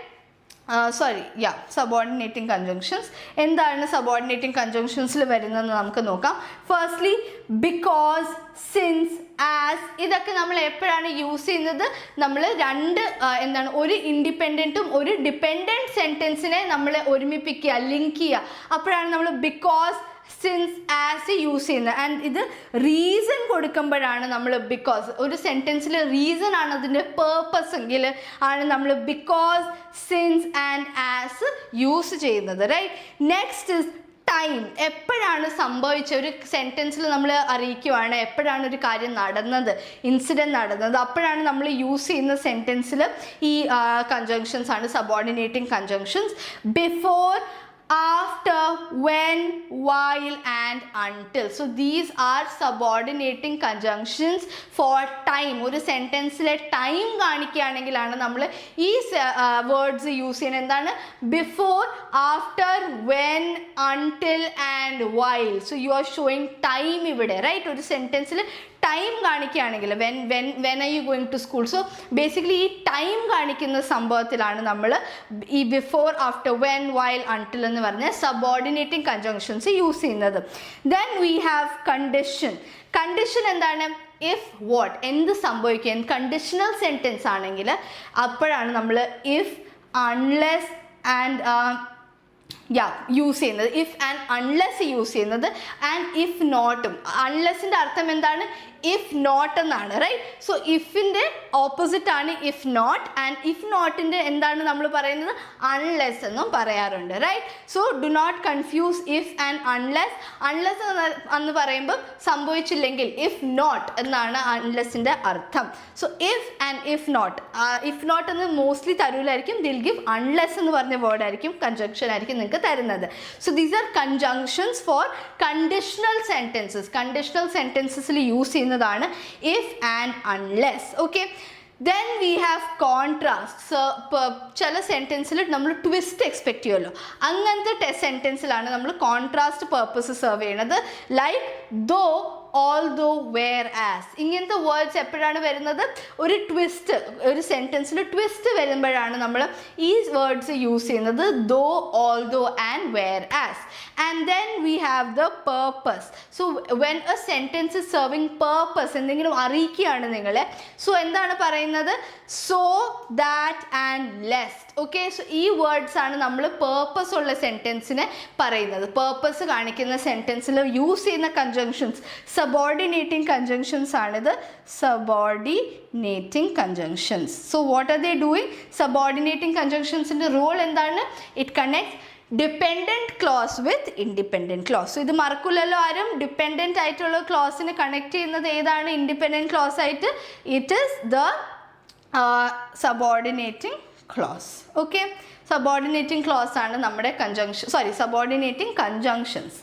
Subordinating conjunctions. എന്താണ് സബോർഡിനേറ്റിംഗ് കൺജങ്ഷൻസിൽ വരുന്നതെന്ന് നമുക്ക് നോക്കാം. ഫസ്റ്റ്ലി ബിക്കോസ്, സിൻസ്, ആസ് ഇതൊക്കെ നമ്മൾ എപ്പോഴാണ് യൂസ് ചെയ്യുന്നത്? നമ്മൾ ഒരു ഇൻഡിപെൻഡൻറ്റും ഒരു ഡിപ്പെൻഡൻറ്റ് സെൻറ്റൻസിനെ നമ്മൾ ഒരുമിപ്പിക്കുക, ലിങ്ക് ചെയ്യുക. അപ്പോഴാണ് നമ്മൾ ബിക്കോസ്, സിൻസ്, ആസ് യൂസ് ചെയ്യുന്നത്. ആൻഡ് ഇത് റീസൺ കൊടുക്കുമ്പോഴാണ് നമ്മൾ ബിക്കോസ്, ഒരു സെൻറ്റൻസിൽ റീസൺ ആണ് അതിൻ്റെ പേർപ്പസ് എങ്കിൽ ആണ് നമ്മൾ because, since and as use ചെയ്യുന്നത്, റൈറ്റ്? Next is time. എപ്പോഴാണ് സംഭവിച്ച ഒരു സെൻറ്റൻസിൽ നമ്മൾ അറിയിക്കുവാണ് എപ്പോഴാണ് ഒരു കാര്യം നടന്നത്, ഇൻസിഡൻറ്റ് നടന്നത്, അപ്പോഴാണ് നമ്മൾ യൂസ് ചെയ്യുന്ന സെൻറ്റൻസിൽ ഈ കൺജങ്ഷൻസ് ആണ് subordinating conjunctions. Before, after, when, while and until. So these are subordinating conjunctions for time. ഒരു സെൻറ്റൻസിലെ ടൈം കാണിക്കുകയാണെങ്കിലാണ് നമ്മൾ ഈ വേർഡ്സ് യൂസ് ചെയ്യുന്നത്. എന്താണ്? Before, after, when, until and while. So you are showing time ഇവിടെ, റൈറ്റ്? ഒരു സെൻറ്റൻസിൽ ടൈം കാണിക്കുകയാണെങ്കിൽ when are you going to school. So basically ഈ ടൈം കാണിക്കുന്ന സംഭവത്തിലാണ് നമ്മൾ ഈ before, after, when, while, until എന്ന് പറഞ്ഞ സബോർഡിനേറ്റിംഗ് കൺജങ്ഷൻസ് യൂസ് ചെയ്യുന്നത്. Then we have condition. Condition എന്താണ്? ഇഫ് വാട്ട്, എന്ത് സംഭവിക്കും. കണ്ടീഷണൽ സെൻറ്റൻസ് ആണെങ്കിൽ അപ്പോഴാണ് നമ്മൾ ഇഫ്, അൺലെസ് ആൻഡ് യൂസ് ചെയ്യുന്നത്. ഇഫ് ആൻഡ് അൺലെസ് യൂസ് ചെയ്യുന്നത്. ആൻഡ് ഇഫ് നോട്ടും. അൺലെസിൻ്റെ അർത്ഥം എന്താണ്? ഇഫ് നോട്ട് എന്നാണ്, റൈറ്റ്? സോ ഇഫിൻ്റെ ഓപ്പോസിറ്റ് ആണ് ഇഫ് നോട്ട്. ആൻഡ് ഇഫ് നോട്ടിൻ്റെ എന്താണ് നമ്മൾ പറയുന്നത്? അൺലെസ് എന്നും പറയാറുണ്ട്, right? So do not confuse if and unless. Unless എന്ന് പറയുമ്പോൾ സംഭവിച്ചില്ലെങ്കിൽ ഇഫ് നോട്ട് എന്നാണ് അൺലെസിൻ്റെ അർത്ഥം. So if and if not. If not എന്ന് മോസ്റ്റ്ലി തരൂലായിരിക്കും, ദിൽ ഗിവ് അൺലെസ് എന്ന് പറഞ്ഞ വേർഡ് ആയിരിക്കും, കൺജങ്ഷൻ ആയിരിക്കും നിങ്ങൾക്ക് തരുന്നത്. So these are conjunctions for conditional sentences. Conditional സെൻറ്റൻസസിൽ use ചെയ്യുന്നതാണ് if and unless. Okay, then we have contrast. ചില സെൻറ്റൻസിൽ നമ്മൾ ട്വിസ്റ്റ് എക്സ്പെക്റ്റ് ചെയ്യുമല്ലോ, അങ്ങനത്തെ സെൻറ്റൻസിലാണ് നമ്മൾ കോൺട്രാസ്റ്റ് പേർപ്പസ് സെർവ് ചെയ്യണത്. ലൈക്ക് ദോ, although, whereas. ഇങ്ങനത്തെ വേർഡ്സ് എപ്പോഴാണ് വരുന്നത്? ഒരു ട്വിസ്റ്റ്, ഒരു സെൻറ്റൻസിൽ ട്വിസ്റ്റ് വരുമ്പോഴാണ് നമ്മൾ ഈ വേർഡ്സ് യൂസ് ചെയ്യുന്നത്. ദോ, although and whereas. And then we have the purpose. So when a sentence is serving purpose, എന്തെങ്കിലും അറിയിക്കുകയാണ് നിങ്ങളെ, സോ എന്താണ് പറയുന്നത്? so, that and lest. Okay, so ഈ വേർഡ്സ് ആണ് നമ്മൾ പേർപ്പസ് ഉള്ള സെൻറ്റൻസിനെ പറയുന്നത്. പേർപ്പസ് കാണിക്കുന്ന സെൻറ്റൻസിൽ യൂസ് ചെയ്യുന്ന കൺജങ്ഷൻസ് സബോർഡിനേറ്റിംഗ് കൺജങ്ഷൻസ് ആണിത്. Subordinating conjunctions. So what are they doing? Subordinating കൺജങ്ഷൻസിൻ്റെ റോൾ എന്താണ്? It connects dependent clause with independent clause. ഇത് മറക്കില്ലല്ലോ ആരും. ഡിപ്പെൻഡൻറ്റ് ആയിട്ടുള്ള ക്ലോസിനെ കണക്ട് ചെയ്യുന്നത് ഏതാണ്? ഇൻഡിപെൻഡൻറ്റ് ക്ലോസ് ആയിട്ട്. It is the subordinating clause. Okay, subordinating clause ആണ് നമ്മുടെ subordinating conjunctions.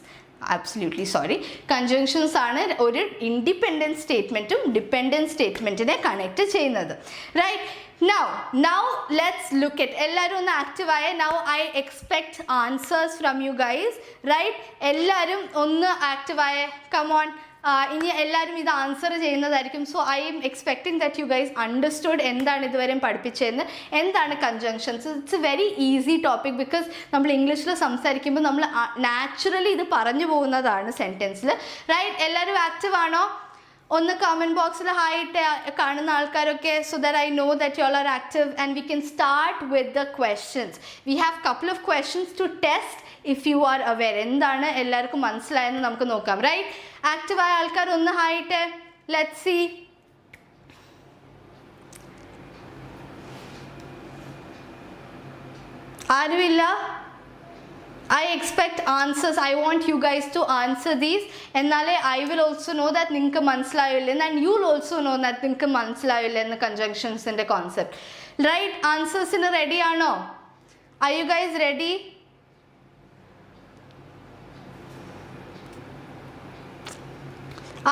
Absolutely sorry. Conjunctions ആണ് ഒരു independent statementum dependent statementനെ connect ചെയ്യുന്നത്. Right? Now let's look at എല്ലാരും ഒന്ന് active ആയ. Now I expect answers from you guys. Right? എല്ലാരും ഒന്ന് active ആയ. Come on. ഇനി എല്ലാവരും ഇത് ആൻസർ ചെയ്യുന്നതായിരിക്കും. So I M expecting that you guys understood എന്താണ് ഇതുവരെ പഠിപ്പിച്ചതെന്ന്, എന്താണ് conjunctions. It's A very easy topic because നമ്മൾ ഇംഗ്ലീഷിൽ സംസാരിക്കുമ്പോൾ നമ്മൾ നാച്ചുറലി ഇത് പറഞ്ഞു പോകുന്നതാണ് സെൻറ്റൻസിൽ. റൈറ്റ്? എല്ലാവരും ആക്റ്റീവ് ആണോ? ഒന്ന് കമൻറ്റ് ബോക്സിൽ ഹായ് ഇട്ട് കാണുന്ന ആൾക്കാരൊക്കെ, so that I know that you all are active and we can start with the questions. We have couple of questions to test if you are aware. എന്താണ് എല്ലാവർക്കും മനസ്സിലായെന്ന് നമുക്ക് നോക്കാം. റൈറ്റ്? ആക്റ്റീവ് ആയ ആൾക്കാർ ഒന്ന് ഹായ് ഇട്ട്. Let's see. ആരുമില്ല? I expect answers. I want you guys to answer these. എന്നാലേ I will also know that നിങ്ങൾക്ക് മനസ്സിലായില്ലെന്ന്, and you will also know that നിങ്ങൾക്ക് മനസ്സിലായില്ലെന്ന് conjunctionsന്റെ concept. Right? Answersന് ready ആണോ? Are you guys ready?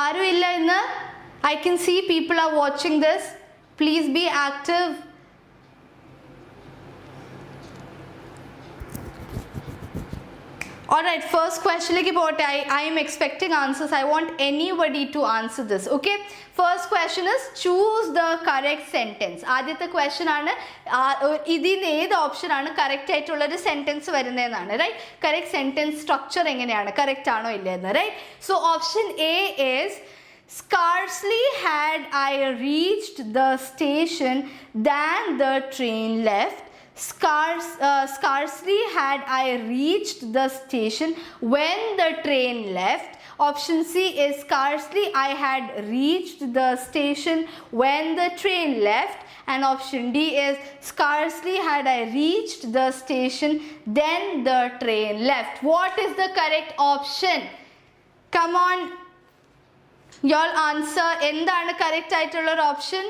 ആരും ഇല്ല ഇന്ന്? I can see people are watching this. Please be active. Alright, first question like I am expecting answers. I want anybody to answer this. Okay, first question is choose the correct sentence. ആദ്യത്തെ question ആണ് ഇതിന് ഏത് ഓപ്ഷൻ ആണ് കറക്റ്റ് ആയിട്ടുള്ള ഒരു സെന്റൻസ് വരുന്നതെന്നാണ്. റൈറ്റ്? കറക്റ്റ് സെന്റൻസ് സ്ട്രക്ചർ എങ്ങനെയാണ്, കറക്റ്റ് ആണോ ഇല്ലെന്ന്. Right? So option A is scarcely had I reached the station than the train left. Scarcely had I reached the station when the train left. Option C is scarcely I had reached the station when the train left. And option D is scarcely had I reached the station then the train left. What is the correct option? Come on, y'all answer. എന്താണ് correct ആയിട്ടുള്ള ഒരു ഓപ്ഷൻ?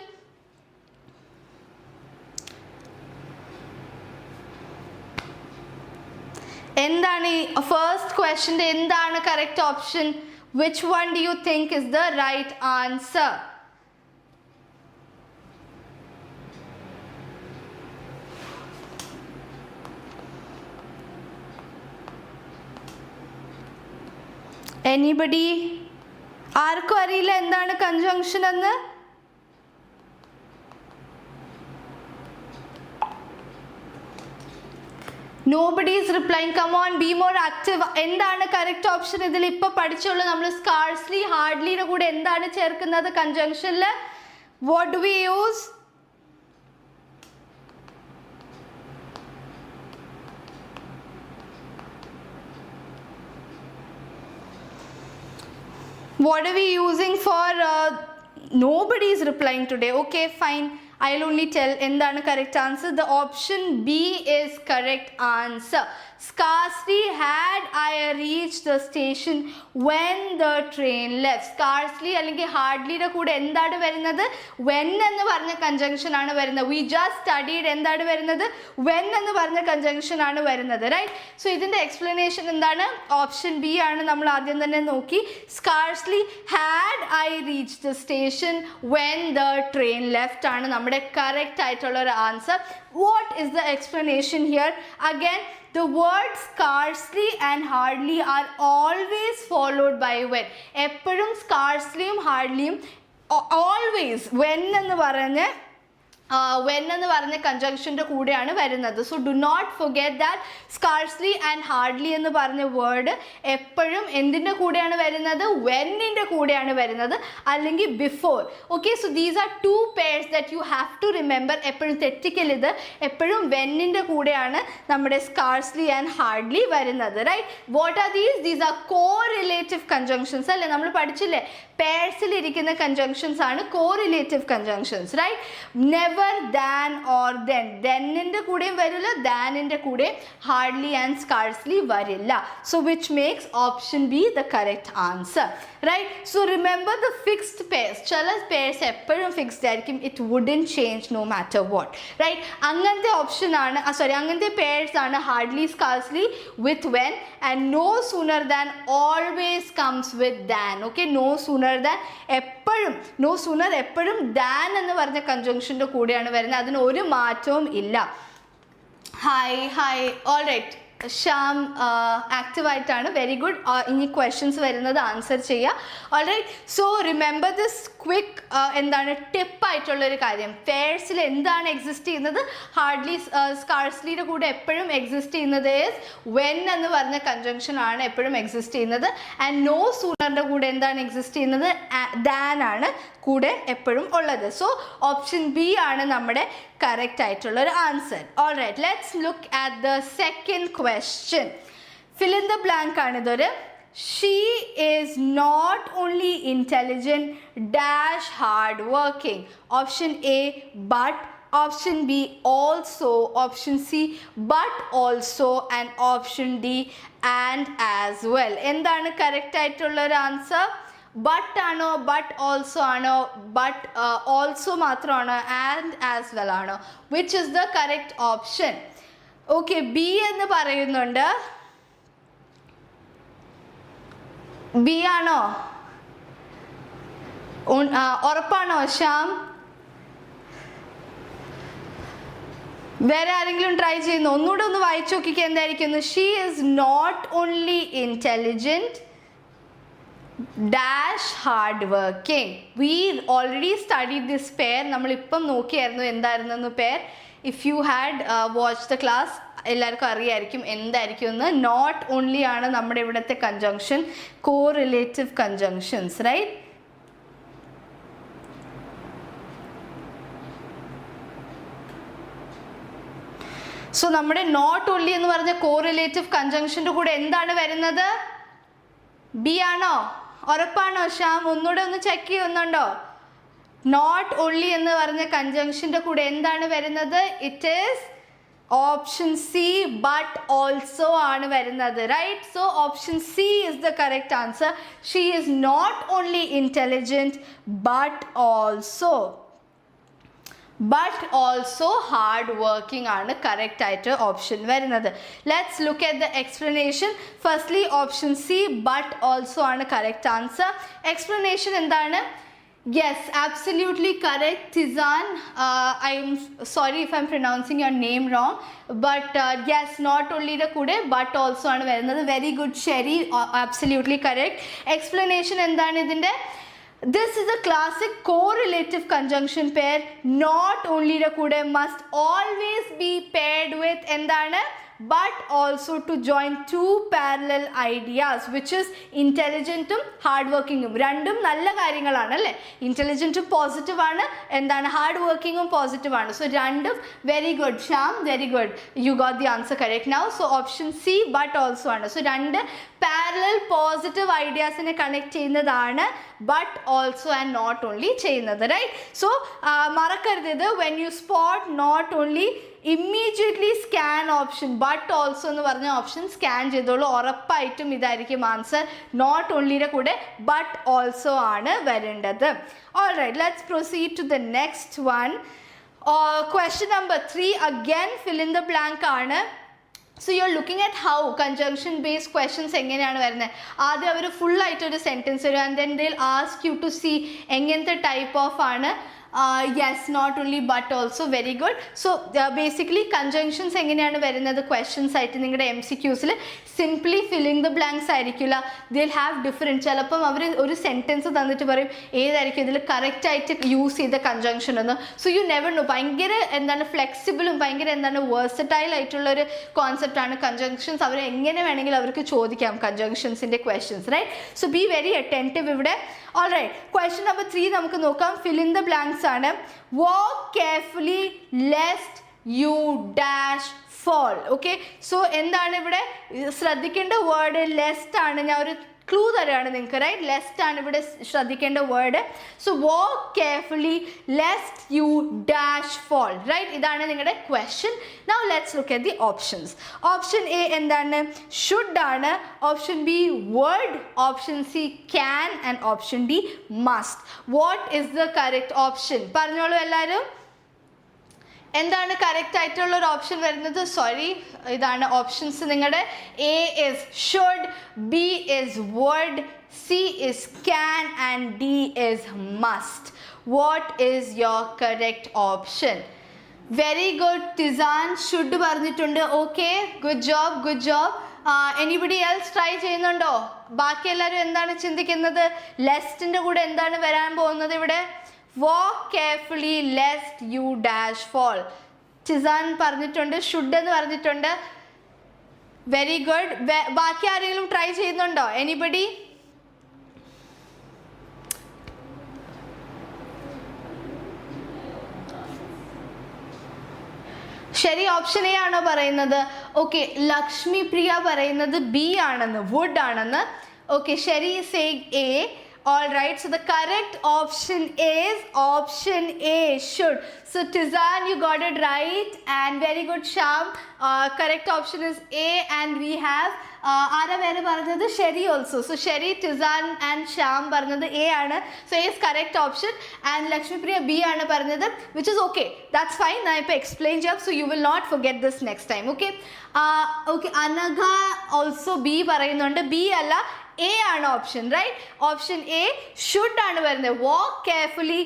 എന്താണ് ഈ ഫസ്റ്റ് ക്വസ്റ്റ്യൻ്റെ എന്താണ് correct option? Which one do you think is the right answer? Anybody? ആർക്കും അറിയില്ല എന്താണ് കൺജങ്ഷൻ എന്ന്? Nobody is replying. Come on, be more active. എന്താണ് കറക്റ്റ് ഓപ്ഷൻ? ഇതിൽ ഇപ്പൊ പഠിച്ചുള്ളൂ നമ്മൾ സ്കാർസ്ലി ഹാർഡ്ലിയുടെ കൂടെ എന്താണ് ചേർക്കുന്നത് കൺജങ്ഷനിൽ? What do we use? What are we using for? Nobody is replying today. Okay, fine. I'll only tell endana correct answer. The option B is correct answer. Scarcely had I reached the station when the train left. Scarcely അല്ലെങ്കിൽ hardly യുടെ കൂടെ എന്താണ് വരുന്നത്? When എന്ന് പറഞ്ഞ കൺജങ്ഷൻ ആണ് വരുന്നത്. We just studied എന്താണ് വരുന്നത്? When എന്ന് പറഞ്ഞ കൺജങ്ഷൻ ആണ് വരുന്നത്. Right? So ഇതിന്റെ explanation എന്താണ്? Option B ആണ് നമ്മൾ ആദ്യം തന്നെ നോക്കി. Scarcely had I reached the station when the train left ആണ് നമ്മുടെ correct ആയിട്ടുള്ള ഒരു answer. What is the explanation here? Again, the words scarcely and hardly are always followed by when. എപ്പോഴും scarcelyയും hardlyയും always when എന്ന് പറഞ്ഞ് when എന്ന് പറഞ്ഞ കൺജങ്ഷൻ്റെ കൂടെയാണ് വരുന്നത്. So do not forget that scarcely and hardly എന്ന് പറഞ്ഞ വേർഡ് എപ്പോഴും എന്തിൻ്റെ കൂടെയാണ് വരുന്നത്? വെന്നിൻ്റെ കൂടെയാണ് വരുന്നത്, അല്ലെങ്കിൽ before. Okay, so these are two pairs that you have to remember. എപ്പോഴും തെറ്റിക്കൽ ഇത് എപ്പോഴും വെന്നിൻ്റെ കൂടെയാണ് നമ്മുടെ സ്കാർസ്ലി ആൻഡ് ഹാർഡ്ലി വരുന്നത്. Right? What are these? These are correlative conjunctions അല്ലേ? നമ്മൾ പഠിച്ചില്ലേ പെയർസിലിരിക്കുന്ന കൺജങ്ഷൻസ് ആണ് correlative conjunctions. Right? Never never than or then. Thenന്റെ കൂടെയും വരില്ല, thanന്റെ കൂടെയും hardly and scarcely വരില്ല. So which makes option B the correct answer, right? So remember the fixed pairs. ചില pairs എപ്പോഴും fixed ആയിരിക്കും. It wouldn't change no matter what, right? അങ്ങനത്തെ ഓപ്ഷൻ ആണ്, അങ്ങനത്തെ pairs ആണ് hardly, scarcely, with when, and no sooner than always comes with than. Okay, no sooner than എപ്പോഴും, no sooner എപ്പോഴും than എന്ന് പറഞ്ഞ കൺജങ്ഷൻ്റെ കൂടെയാണ് വരുന്നത്. അതിന് ഒരു മാറ്റവും ഇല്ല. ഹായ് ഓൾറൈറ്റ്, ശ്യാം ആക്റ്റീവ് ആയിട്ടാണ്, വെരി ഗുഡ്. ഇനി ക്വസ്റ്റ്യൻസ് വരുന്നത് ആൻസർ ചെയ്യുക. Alright, so remember this quick എന്താണ് ടിപ്പായിട്ടുള്ളൊരു കാര്യം. പെയർസിൽ എന്താണ് എക്സിസ്റ്റ് ചെയ്യുന്നത്? ഹാർഡ്ലി സ്കാർസ്ലിയുടെ കൂടെ എപ്പോഴും എക്സിസ്റ്റ് ചെയ്യുന്നത് വെൻ എന്ന് പറഞ്ഞ കൺജങ്ഷൻ ആണ് എപ്പോഴും എക്സിസ്റ്റ് ചെയ്യുന്നത്. ആൻഡ് നോ സൂണറിൻ്റെ കൂടെ എന്താണ് എക്സിസ്റ്റ് ചെയ്യുന്നത്? ദാൻ ആണ് കൂടെ എപ്പോഴും ഉള്ളത്. സോ ഓപ്ഷൻ ബി ആണ് നമ്മുടെ കറക്റ്റ് ആയിട്ടുള്ളൊരു answer. Alright, let's look at the second question. Fill in the blank ആണ് ഇതൊരു. She is not only intelligent dash hard working. Option A but, option B also, option C but also, and option D and as well. എന്താണ് കറക്റ്റ് ആയിട്ടുള്ളൊരു ആൻസർ? ബട്ട് ആണോ, ബട്ട് ഓൾസോ ആണോ, ബട്ട് ഓൾസോ മാത്രമാണോ, ആൻഡ് ആസ് വെൽ ആണോ? Which is the correct option? Okay, B എന്ന് പറയുന്നുണ്ട്. ബി ആണോ? ഉറപ്പാണോ ശ്യാം? വേറെ ആരെങ്കിലും ട്രൈ ചെയ്യുന്നു? ഒന്നുകൂടെ ഒന്ന് വായിച്ചു നോക്കിക്കുക എന്തായിരിക്കുന്നു. She is not only intelligent dash hard working. We already studied this pair. നമ്മളിപ്പം നോക്കിയായിരുന്നു എന്തായിരുന്നു pair. If you had watched the class, എല്ലാവർക്കും അറിയായിരിക്കും എന്തായിരിക്കും എന്ന്. നോട്ട് ഓൺലി ആണ് നമ്മുടെ ഇവിടുത്തെ conjunction, correlative conjunctions, right? So നമ്മുടെ നോട്ട് ഓൺലി എന്ന് പറഞ്ഞ കോറിലേറ്റീവ് കൺജങ്ഷൻ്റെ കൂടെ എന്താണ് വരുന്നത്? ബി ആണോ? ഉറപ്പാണോ ശ്യാം? ഒന്നുകൂടെ ഒന്ന് ചെക്ക് ചെയ്യുന്നുണ്ടോ? നോട്ട് ഓൺലി എന്ന് പറഞ്ഞ കൺജങ്ഷൻ്റെ കൂടെ എന്താണ് വരുന്നത്? It is option C but also ആണ് വരുന്നത്, right? So option C is the correct answer. She is not only intelligent but also, but also hard working ആണ് കറക്റ്റ് ആയിട്ട് ഓപ്ഷൻ വരുന്നത്. Let's look at the explanation. Firstly option C but also ആണ് കറക്റ്റ് ആൻസർ. എക്സ്പ്ലനേഷൻ എന്താണ്? Yes, absolutely correct, Tizan. I'm sorry if I'm pronouncing your name wrong, but yes, not only the kude but also ആണ് വരുന്നത്. Very good, Sherry. Absolutely correct. Explanation എന്താണ് ഇതിൻ്റെ? This is a classic correlative conjunction pair. Not only the kude must always be paired with endana but also to join two parallel ideas, which is intelligentum hardworkingum. രണ്ടും നല്ല കാര്യങ്ങളാണ് അല്ലേ? ഇന്റലിജന്റും പോസിറ്റീവ് ആണ്, എന്താണ് ഹാർഡ് വർക്കിങ്ങും പോസിറ്റീവ് ആണ്. സോ രണ്ടും very good Shyam, very good. You got the answer correct now. So option C but also ആണ്. സോ രണ്ട് പാരലൽ പോസിറ്റീവ് ഐഡിയാസിനെ കണക്ട് ചെയ്യുന്നതാണ് but also and not only ചെയ്യുന്നത്, റൈറ്റ്? സോ മറക്കരുത് ഇത്. When you spot not only, immediately scan option but also എന്ന് പറഞ്ഞ ഓപ്ഷൻ സ്കാൻ ചെയ്തോളൂ. ഉറപ്പായിട്ടും ഇതായിരിക്കും ആൻസർ. നോട്ട് ഓൺലിയുടെ കൂടെ ബട്ട് ഓൾസോ ആണ് വരേണ്ടത്. Alright, let's proceed to the next one. Question number 3 again fill in the blank ആണ്. So you are looking at how conjunction based questions എങ്ങനെയാണ് വരുന്നത്. ആദ്യം അവർ ഫുള്ളായിട്ടൊരു സെൻറ്റൻസ് വരും and then they will ask you to see എങ്ങനത്തെ ടൈപ്പ് ഓഫ് ആണ്. Yes, not only but also, very good. So basically conjunctions എങ്ങനെയാണ് വരുന്നത് ക്വസ്റ്റ്യൻസ് ആയിട്ട് നിങ്ങളുടെ MCQസിൽ? സിംപ്ലി ഫില്ലിംഗ് ദ ബ്ലാങ്ക്സ് ആയിരിക്കില്ല. ദിൽ ഹാവ് ഡിഫറെൻറ്റ്. ചിലപ്പം അവർ ഒരു സെൻറ്റൻസ് തന്നിട്ട് പറയും ഏതായിരിക്കും ഇതിൽ കറക്റ്റ് ആയിട്ട് യൂസ് ചെയ്ത കൺജങ്ഷൻ എന്ന്. So you never know. ഭയങ്കര എന്താണ് ഫ്ലെക്സിബിളും ഭയങ്കര എന്താണ് വേഴ്സറ്റൈൽ ആയിട്ടുള്ളൊരു കോൺസെപ്റ്റാണ് കൺജങ്ഷൻസ്. അവർ എങ്ങനെ വേണമെങ്കിലും അവർക്ക് ചോദിക്കാം കൺജങ്ഷൻസിൻ്റെ questions, right? So be very attentive ഇവിടെ. ഓൾറൈറ്റ്, ക്വസ്റ്റ്യൻ നമ്പർ 3 നമുക്ക് നോക്കാം. ഫിൽ ഇൻ ദ ബ്ലാങ്ക്സ് ആണ്. Work carefully lest you dash fall. Okay, so എന്താണ് ഇവിടെ ശ്രദ്ധിക്കേണ്ട വേർഡ്? ലെസ്റ്റ് ആണ്. ഞാൻ ഒരു ക്ലൂ തരാണ് നിങ്ങൾക്ക്, റൈറ്റ്? ലെസ്റ്റ് ആണ് ഇവിടെ ശ്രദ്ധിക്കേണ്ട word. So walk carefully lest you dash fall, right? ഇതാണ് നിങ്ങളുടെ question. Now let's look at the options. Option A എന്താണ്? ഷുഡ് ആണ്. Option B word. Option C can and option D must. What is the correct option? പറഞ്ഞോളൂ എല്ലാവരും. എന്താണ് കറക്റ്റ് ആയിട്ടുള്ള ഒരു ഓപ്ഷൻ വരുന്നത്? സോറി, ഇതാണ് ഓപ്ഷൻസ് നിങ്ങളുടെ. A is should, B is word, C is can and D is must. What is your correct option? Very good. തിസാൻ ഷുഡ് പറഞ്ഞിട്ടുണ്ട്. Okay, good job, good job. Anybody else try ചെയ്യുന്നുണ്ടോ? ബാക്കി എല്ലാവരും എന്താണ് ചിന്തിക്കുന്നത്? ലെസ്റ്റിൻ്റെ കൂടെ എന്താണ് വരാൻ പോകുന്നത് ഇവിടെ? Walk carefully lest you dash fall. ചിസാൻ പറഞ്ഞിട്ടുണ്ട്, ഷുഡ് എന്ന് പറഞ്ഞിട്ടുണ്ട്. Very good. ബാക്കി ആരെങ്കിലും ട്രൈ ചെയ്യുന്നുണ്ടോ? എനിബഡി? ശരി, ഓപ്ഷൻ എ ആണോ പറയുന്നത്? ഓക്കെ, ലക്ഷ്മി പ്രിയ പറയുന്നത് ബി ആണെന്ന്, വുഡ് ആണെന്ന്. ഓക്കെ, ശരി, say A. All right, so the correct option is option A, should. So Tizan, you got it right, and very good, Sham. Correct option is A, and we have Ara vere paranjathu Sherry also. So Sherry, Tizan and Sham paranjathu A aanu. So A is correct option, and Lakshmi Priya B aanu paranjathu, which is okay. That's fine. Na ipo explain jab, so you will not forget this next time. Okay. Okay, Anaga also B parayunnundu. B alla A ആണ് option, right? Option A should ആണ് വരുന്നത്. Walk carefully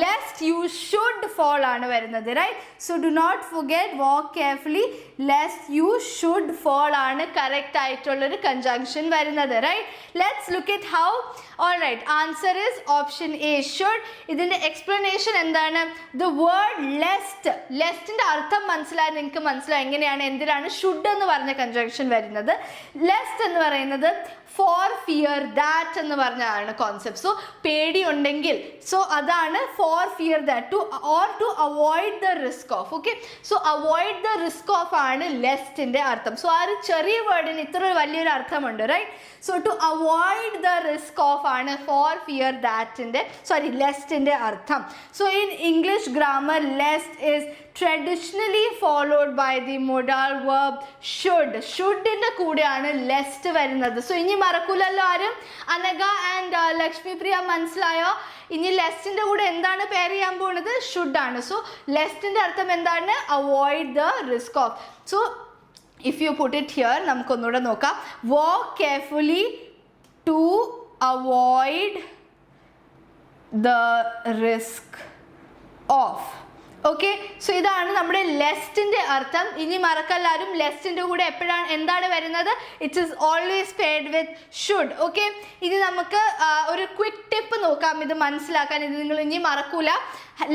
lest you should fall ആണ് വരുന്നത്, right? So do not forget, walk carefully lest you should fall ആണ് കറക്റ്റ് ആയിട്ടുള്ളൊരു കൺജങ്ഷൻ വരുന്നത്, right? Let's look it how. All right, answer is option A, should. ഇതിൻ്റെ എക്സ്പ്ലനേഷൻ എന്താണ്? ദ വേർഡ് ലെസ്റ്റ്, ലെസ്റ്റിൻ്റെ അർത്ഥം മനസ്സിലായി, നിങ്ങൾക്ക് മനസ്സിലായി എങ്ങനെയാണ്, എന്തിനാണ് ഷുഡ് എന്ന് പറഞ്ഞ കൺജങ്ഷൻ വരുന്നത്. ലെസ്റ്റ് എന്ന് പറയുന്നത് ഫോർ ഫിയർ ദാറ്റ് എന്ന് പറഞ്ഞാണ് കോൺസെപ്റ്റ്. സോ പേടി ഉണ്ടെങ്കിൽ, സോ അതാണ് for fear that, to or to avoid the risk of. Okay, so avoid the risk of ആണ് ലെസ്റ്റിൻ്റെ അർത്ഥം. സോ ആ ഒരു ചെറിയ വേർഡിന് ഇത്ര വലിയൊരു അർത്ഥമുണ്ട്, right? So to avoid the risk of ആണ് ഫോർ ഫിയർ ദാറ്റിൻ്റെ, സോറി, ലെസ്റ്റിൻ്റെ അർത്ഥം. So in English grammar lest is traditionally followed by the modal verb should. ഷുഡിൻ്റെ കൂടെയാണ് ലെസ്റ്റ് വരുന്നത്. സോ ഇനി മറക്കൂലല്ലോ ആരും. അനഘ ആൻഡ് ലക്ഷ്മി പ്രിയ മനസ്സിലായോ? ഇനി ലെസ്റ്റിൻ്റെ കൂടെ എന്താണ് പെയർ ചെയ്യാൻ പോകുന്നത്? ഷുഡ് ആണ്. സോ ലെസ്റ്റിൻ്റെ അർത്ഥം എന്താണ്? Avoid the risk of. So if you put it here, നമുക്കൊന്നുകൂടെ നോക്കാം. Walk carefully to avoid the risk of. Okay, so ഇതാണ് നമ്മുടെ ലെസ്റ്റിൻ്റെ അർത്ഥം. ഇനി മറക്കല്ലാരും, ലെസ്റ്റിൻ്റെ കൂടെ എപ്പോഴാണ് എന്താണ് വരുന്നത്? It is always paired with should. Okay, ഇനി നമുക്ക് ഒരു ക്വിക്ക് ടിപ്പ് നോക്കാം ഇത് മനസ്സിലാക്കാൻ. ഇത് നിങ്ങൾ ഇനി മറക്കൂല.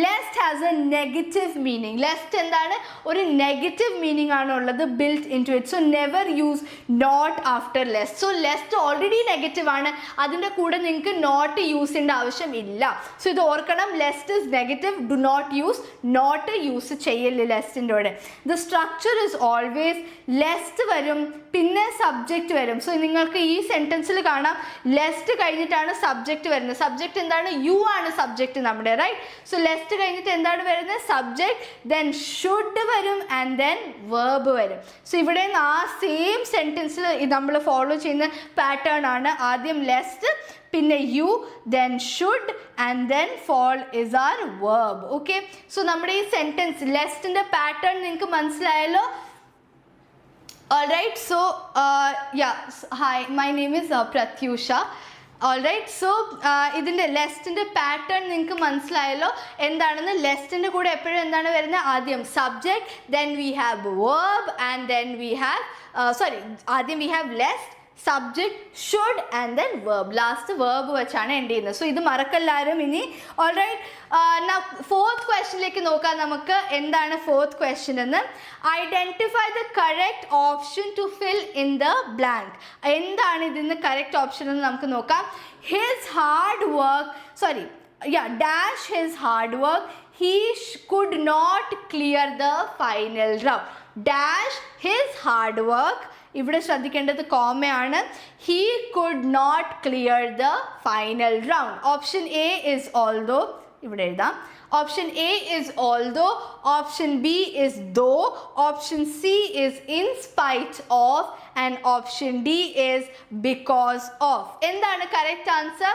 Lest has a negative meaning. Lest എന്താണ്? ഒരു നെഗറ്റീവ് മീനിങ് ആണ് ഉള്ളത് built in to it. So never use not after lest. So lest already negative ആണ്, അതിൻ്റെ കൂടെ നിങ്ങൾക്ക് നോട്ട് യൂസ് ചെയ്യേണ്ട ആവശ്യം ഇല്ല. സോ ഇത് ഓർക്കണം, lest is negative, do not use, not use ചെയ്യല്ലേ ലെസ്റ്റിൻ്റെ കൂടെ. The structure is always lest വരും, പിന്നെ സബ്ജക്റ്റ് വരും. സോ നിങ്ങൾക്ക് ഈ സെൻറ്റൻസിൽ കാണാം, ലെസ്റ്റ് കഴിഞ്ഞിട്ടാണ് സബ്ജക്റ്റ് വരുന്നത്. സബ്ജക്റ്റ് എന്താണ്? യു ആണ് സബ്ജക്റ്റ് നമ്മുടെ, റൈറ്റ്? സോ ലെസ്റ്റ് കഴിഞ്ഞിട്ട് എന്താണ് വരുന്നത്? സബ്ജക്റ്റ്, ദെൻ ഷുഡ് വരും, ആൻഡ് ദെൻ വേർബ് വരും. സോ ഇവിടെ നിന്ന് ആ സെയിം സെൻറ്റൻസിൽ നമ്മൾ ഫോളോ ചെയ്യുന്ന പാറ്റേൺ ആണ്. ആദ്യം ലെസ്റ്റ്, പിന്നെ you, then should, and then fall is are verb. Okay, so നമ്മുടെ ഈ സെൻറ്റൻസ് ലെസ്റ്റിൻ്റെ പാറ്റേൺ നിങ്ങൾക്ക് മനസ്സിലായല്ലോ. All right, so yeah, hi, my name is Pratyusha. All right, so ഇതിൻ്റെ ലെസ്റ്റിൻ്റെ പാറ്റേൺ നിങ്ങൾക്ക് മനസ്സിലായല്ലോ എന്താണെന്ന്. ലെസ്റ്റിൻ്റെ കൂടെ എപ്പോഴും എന്താണ് വരുന്നത്? ആദ്യം subject, then we have verb, and then we have ആദ്യം we have lest, subject, should, and then verb. Last verb വെച്ചാണ് എൻഡ് ചെയ്യുന്നത്. സോ ഇത് മറക്കല്ലാരും ഇനി. ഓൾറൈറ്റ്, ഫോർത്ത് ക്വസ്റ്റ്യനിലേക്ക് നോക്കാം നമുക്ക്. എന്താണ് ഫോർത്ത് ക്വസ്റ്റ്യൻ എന്ന്? Identify the correct option to fill in the blank. എന്താണ് ഇതിന് കറക്റ്റ് ഓപ്ഷൻ എന്ന് നമുക്ക് നോക്കാം. His hard work, dash his hard work, he could not clear the final round. Dash his hard work, ഇവിടെ ശ്രദ്ധിക്കേണ്ടത് കോമയാണ്. He could not clear the final round. Option A is although. ഇവിടെ എഴുതാം. Option A is although, option B is though, option C is in spite of, and option D is because of. എന്താണ് correct answer?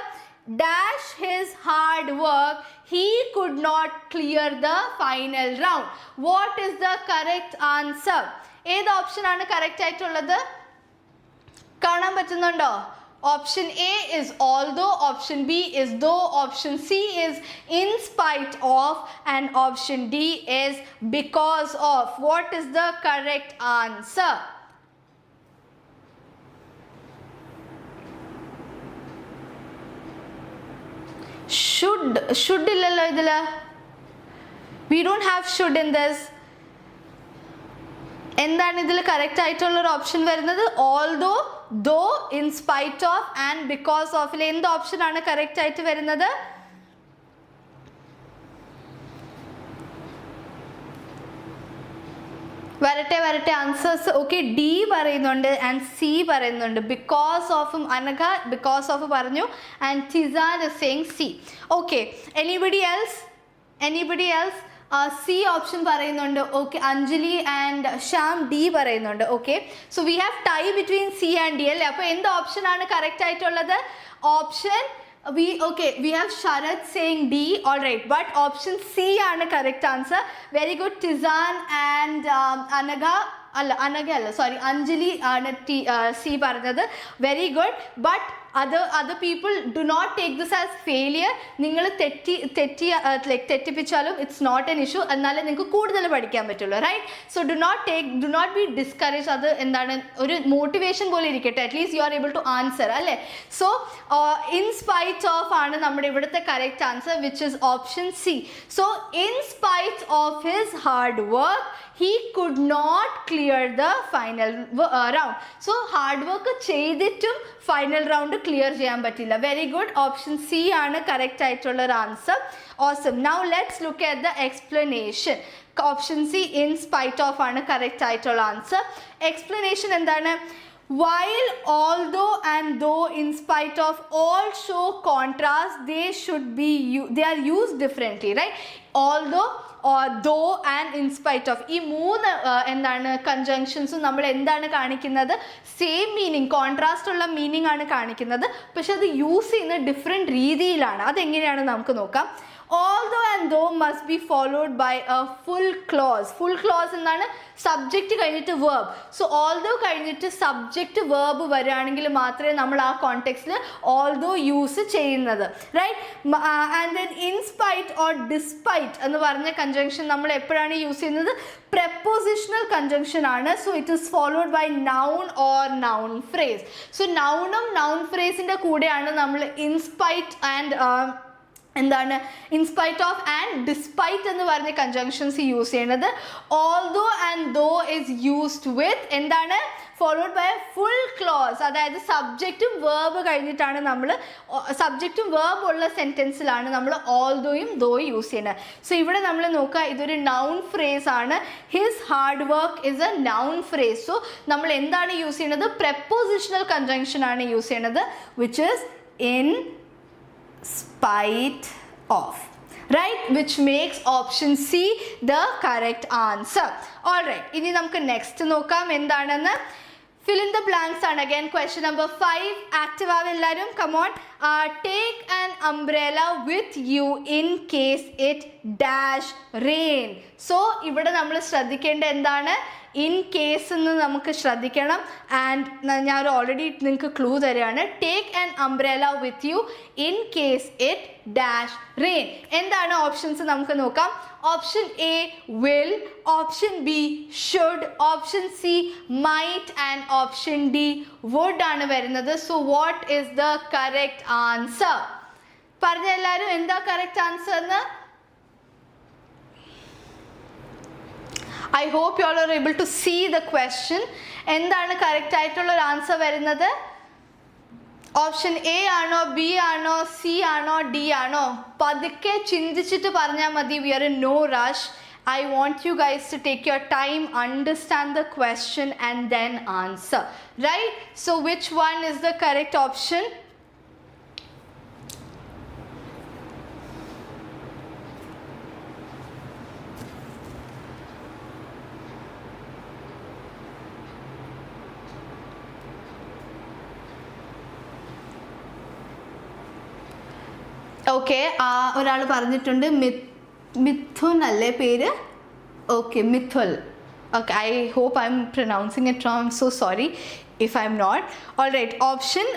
Dash his hard work, he could not clear the final round. What is the correct answer? ഏത് ഓപ്ഷൻ ആണ് കറക്റ്റ് ആയിട്ടുള്ളത്? കാണാൻ പറ്റുന്നുണ്ടോ? Option A is although, option B is though, option C is in spite of, and option D is because of. What is the correct answer? Should illalo idila. We don't have should in this. എന്താണ് ഇതിൽ കറക്റ്റ് ആയിട്ടുള്ള ഒരു ഓപ്ഷൻ വരുന്നത്? Although, though, in spite of and because of. എന്ത് ഓപ്ഷൻ ആണ് കറക്റ്റ് ആയിട്ട് വരുന്നത്? വരട്ടെ ആൻസേഴ്സ്. ഓക്കെ, ഡി പറയുന്നുണ്ട് ആൻഡ് സി പറയുന്നുണ്ട്. ബിക്കോസ് ഓഫും അനഘ ബിക്കോസ് ഓഫ് പറഞ്ഞു and Tisan is saying C. Okay, anybody else? C option പറയുന്നുണ്ട്. Okay, Anjali and Shyam D പറയുന്നുണ്ട്. Okay, so we have tie between C and D അല്ലേ? അപ്പോൾ എന്ത് ഓപ്ഷൻ ആണ് കറക്റ്റ് ആയിട്ടുള്ളത്? Option we have Sharad saying D, all right, but option C ആണ് correct answer. Very good, Tizan and Anjali ആണ് C പറഞ്ഞത്. Very good, but other people do not take this as failure. നിങ്ങൾ തെറ്റിപ്പിച്ചാലും it's not an issue. എന്നാലേ നിങ്ങൾക്ക് കൂടുതൽ പഠിക്കാൻ പറ്റുള്ളൂ, right? So do not be discouraged. അത് എന്താണ്, ഒരു മോട്ടിവേഷൻ പോലെ ഇരിക്കട്ടെ. at least you are able to answer അല്ലേ? So in spite of ആണ് നമ്മുടെ ഇവിടുത്തെ correct answer, which is option C. So in spite of his hard work, he could not clear the final round. So hard work ചെയ്തിട്ടും ഫൈനൽ റൗണ്ട് ക്ലിയർ ചെയ്യാൻ പറ്റില്ല. വെരി ഗുഡ്, ഓപ്ഷൻ സി ആണ് കറക്റ്റ് ആയിട്ടുള്ള ഒരു answer. Awesome. Now let's look at the explanation. Option C in spite of ആണ് കറക്റ്റ് ആയിട്ടുള്ള ആൻസർ. എക്സ്പ്ലനേഷൻ എന്താണ്? While although and though in spite of all show contrast, they are used differently, right? Although or though and in spite of, ഈ മൂന്ന് എന്താണ് കൺജങ്ഷൻസും നമ്മൾ എന്താണ് കാണിക്കുന്നത്? സെയിം മീനിങ്, കോൺട്രാസ്റ്റ് ഉള്ള മീനിങ് ആണ് കാണിക്കുന്നത്. പക്ഷെ അത് യൂസ് ചെയ്യുന്ന ഡിഫറെൻറ്റ് രീതിയിലാണ്. അതെങ്ങനെയാണ് നമുക്ക് നോക്കാം. Although and though must be followed by a full clause. Full clause എന്താണ്? സബ്ജക്റ്റ് കഴിഞ്ഞിട്ട് verb. So although കഴിഞ്ഞിട്ട് സബ്ജക്റ്റ് verb വരികയാണെങ്കിൽ മാത്രമേ നമ്മൾ ആ കോണ്ടെക്സ്റ്റിൽ although യൂസ് ചെയ്യുന്നത്, right? And then in spite or despite എന്ന് പറഞ്ഞ കൺജങ്ഷൻ നമ്മൾ എപ്പോഴാണ് യൂസ് ചെയ്യുന്നത്? prepositional conjunction ആണ്. So it is followed by noun or noun phrase. So nounum noun phraseന്റെ കൂടെയാണ് നമ്മൾ in spite and എന്താണ്, in spite of and despite എന്ന് പറഞ്ഞ കൺജങ്ഷൻസ് യൂസ് ചെയ്യുന്നത്. although and though is used with എന്താണ്? followed by a full clause. അതായത് സബ്ജക്റ്റും വേർബ് കഴിഞ്ഞിട്ടാണ് നമ്മൾ, സബ്ജക്റ്റും വേർബ് ഉള്ള സെൻറ്റൻസിലാണ് നമ്മൾ although-യും though യൂസ് ചെയ്യുന്നത്. സോ ഇവിടെ നമ്മൾ നോക്കുക, ഇതൊരു നൗൺ ഫ്രേസ് ആണ്. His hard work is A noun phrase. So നമ്മൾ എന്താണ് യൂസ് ചെയ്യുന്നത്? prepositional conjunction ആണ് യൂസ് ചെയ്യുന്നത്, which is in spite of, right? Which makes option C the correct answer. All right, ഇനി നമുക്ക് നെക്സ്റ്റ് നോക്കാം എന്താണെന്ന്. fill in the blanks ആണ്. again question number 5. active ആവ് എല്ലാവരും. come on. take an umbrella with you in case it dash rain. so ഇവിടെ നമ്മൾ ശ്രദ്ധിക്കേണ്ട എന്താണ്? ഇൻ കേസ് എന്ന് നമുക്ക് ശ്രദ്ധിക്കണം. ആൻഡ് ഞാൻ ഓൾറെഡി നിങ്ങൾക്ക് ക്ലൂ തരികയാണ്. Take an umbrella with you in case it dash rain. എന്താണ് ഓപ്ഷൻസ് നമുക്ക് നോക്കാം. Option A will, option B should, option C might and option D would ആണ് വരുന്നത്. So what is the correct answer? പറഞ്ഞ എല്ലാവരും എന്താ കറക്റ്റ് ആൻസർ എന്ന്? I hope you all are able to see the question. എന്താണ് കറക്റ്റ് ആയിട്ടുള്ള ഒരു ആൻസർ വരുന്നത്? ഓപ്ഷൻ എ ആണോ, ബി ആണോ, സി ആണോ, ഡി ആണോ? പതുക്കെ ചിന്തിച്ചിട്ട് പറഞ്ഞാൽ മതി. We are in no rush. I want you guys to take your time, understand the question and then answer, right? So which one is the correct option? Okay, ഒരാൾ പറഞ്ഞിട്ടുണ്ട് മിഥുൻ അല്ലേ പേര്? Okay, Mithul. Okay, I hope I'm pronouncing it wrong, so sorry if I'm not. All right, option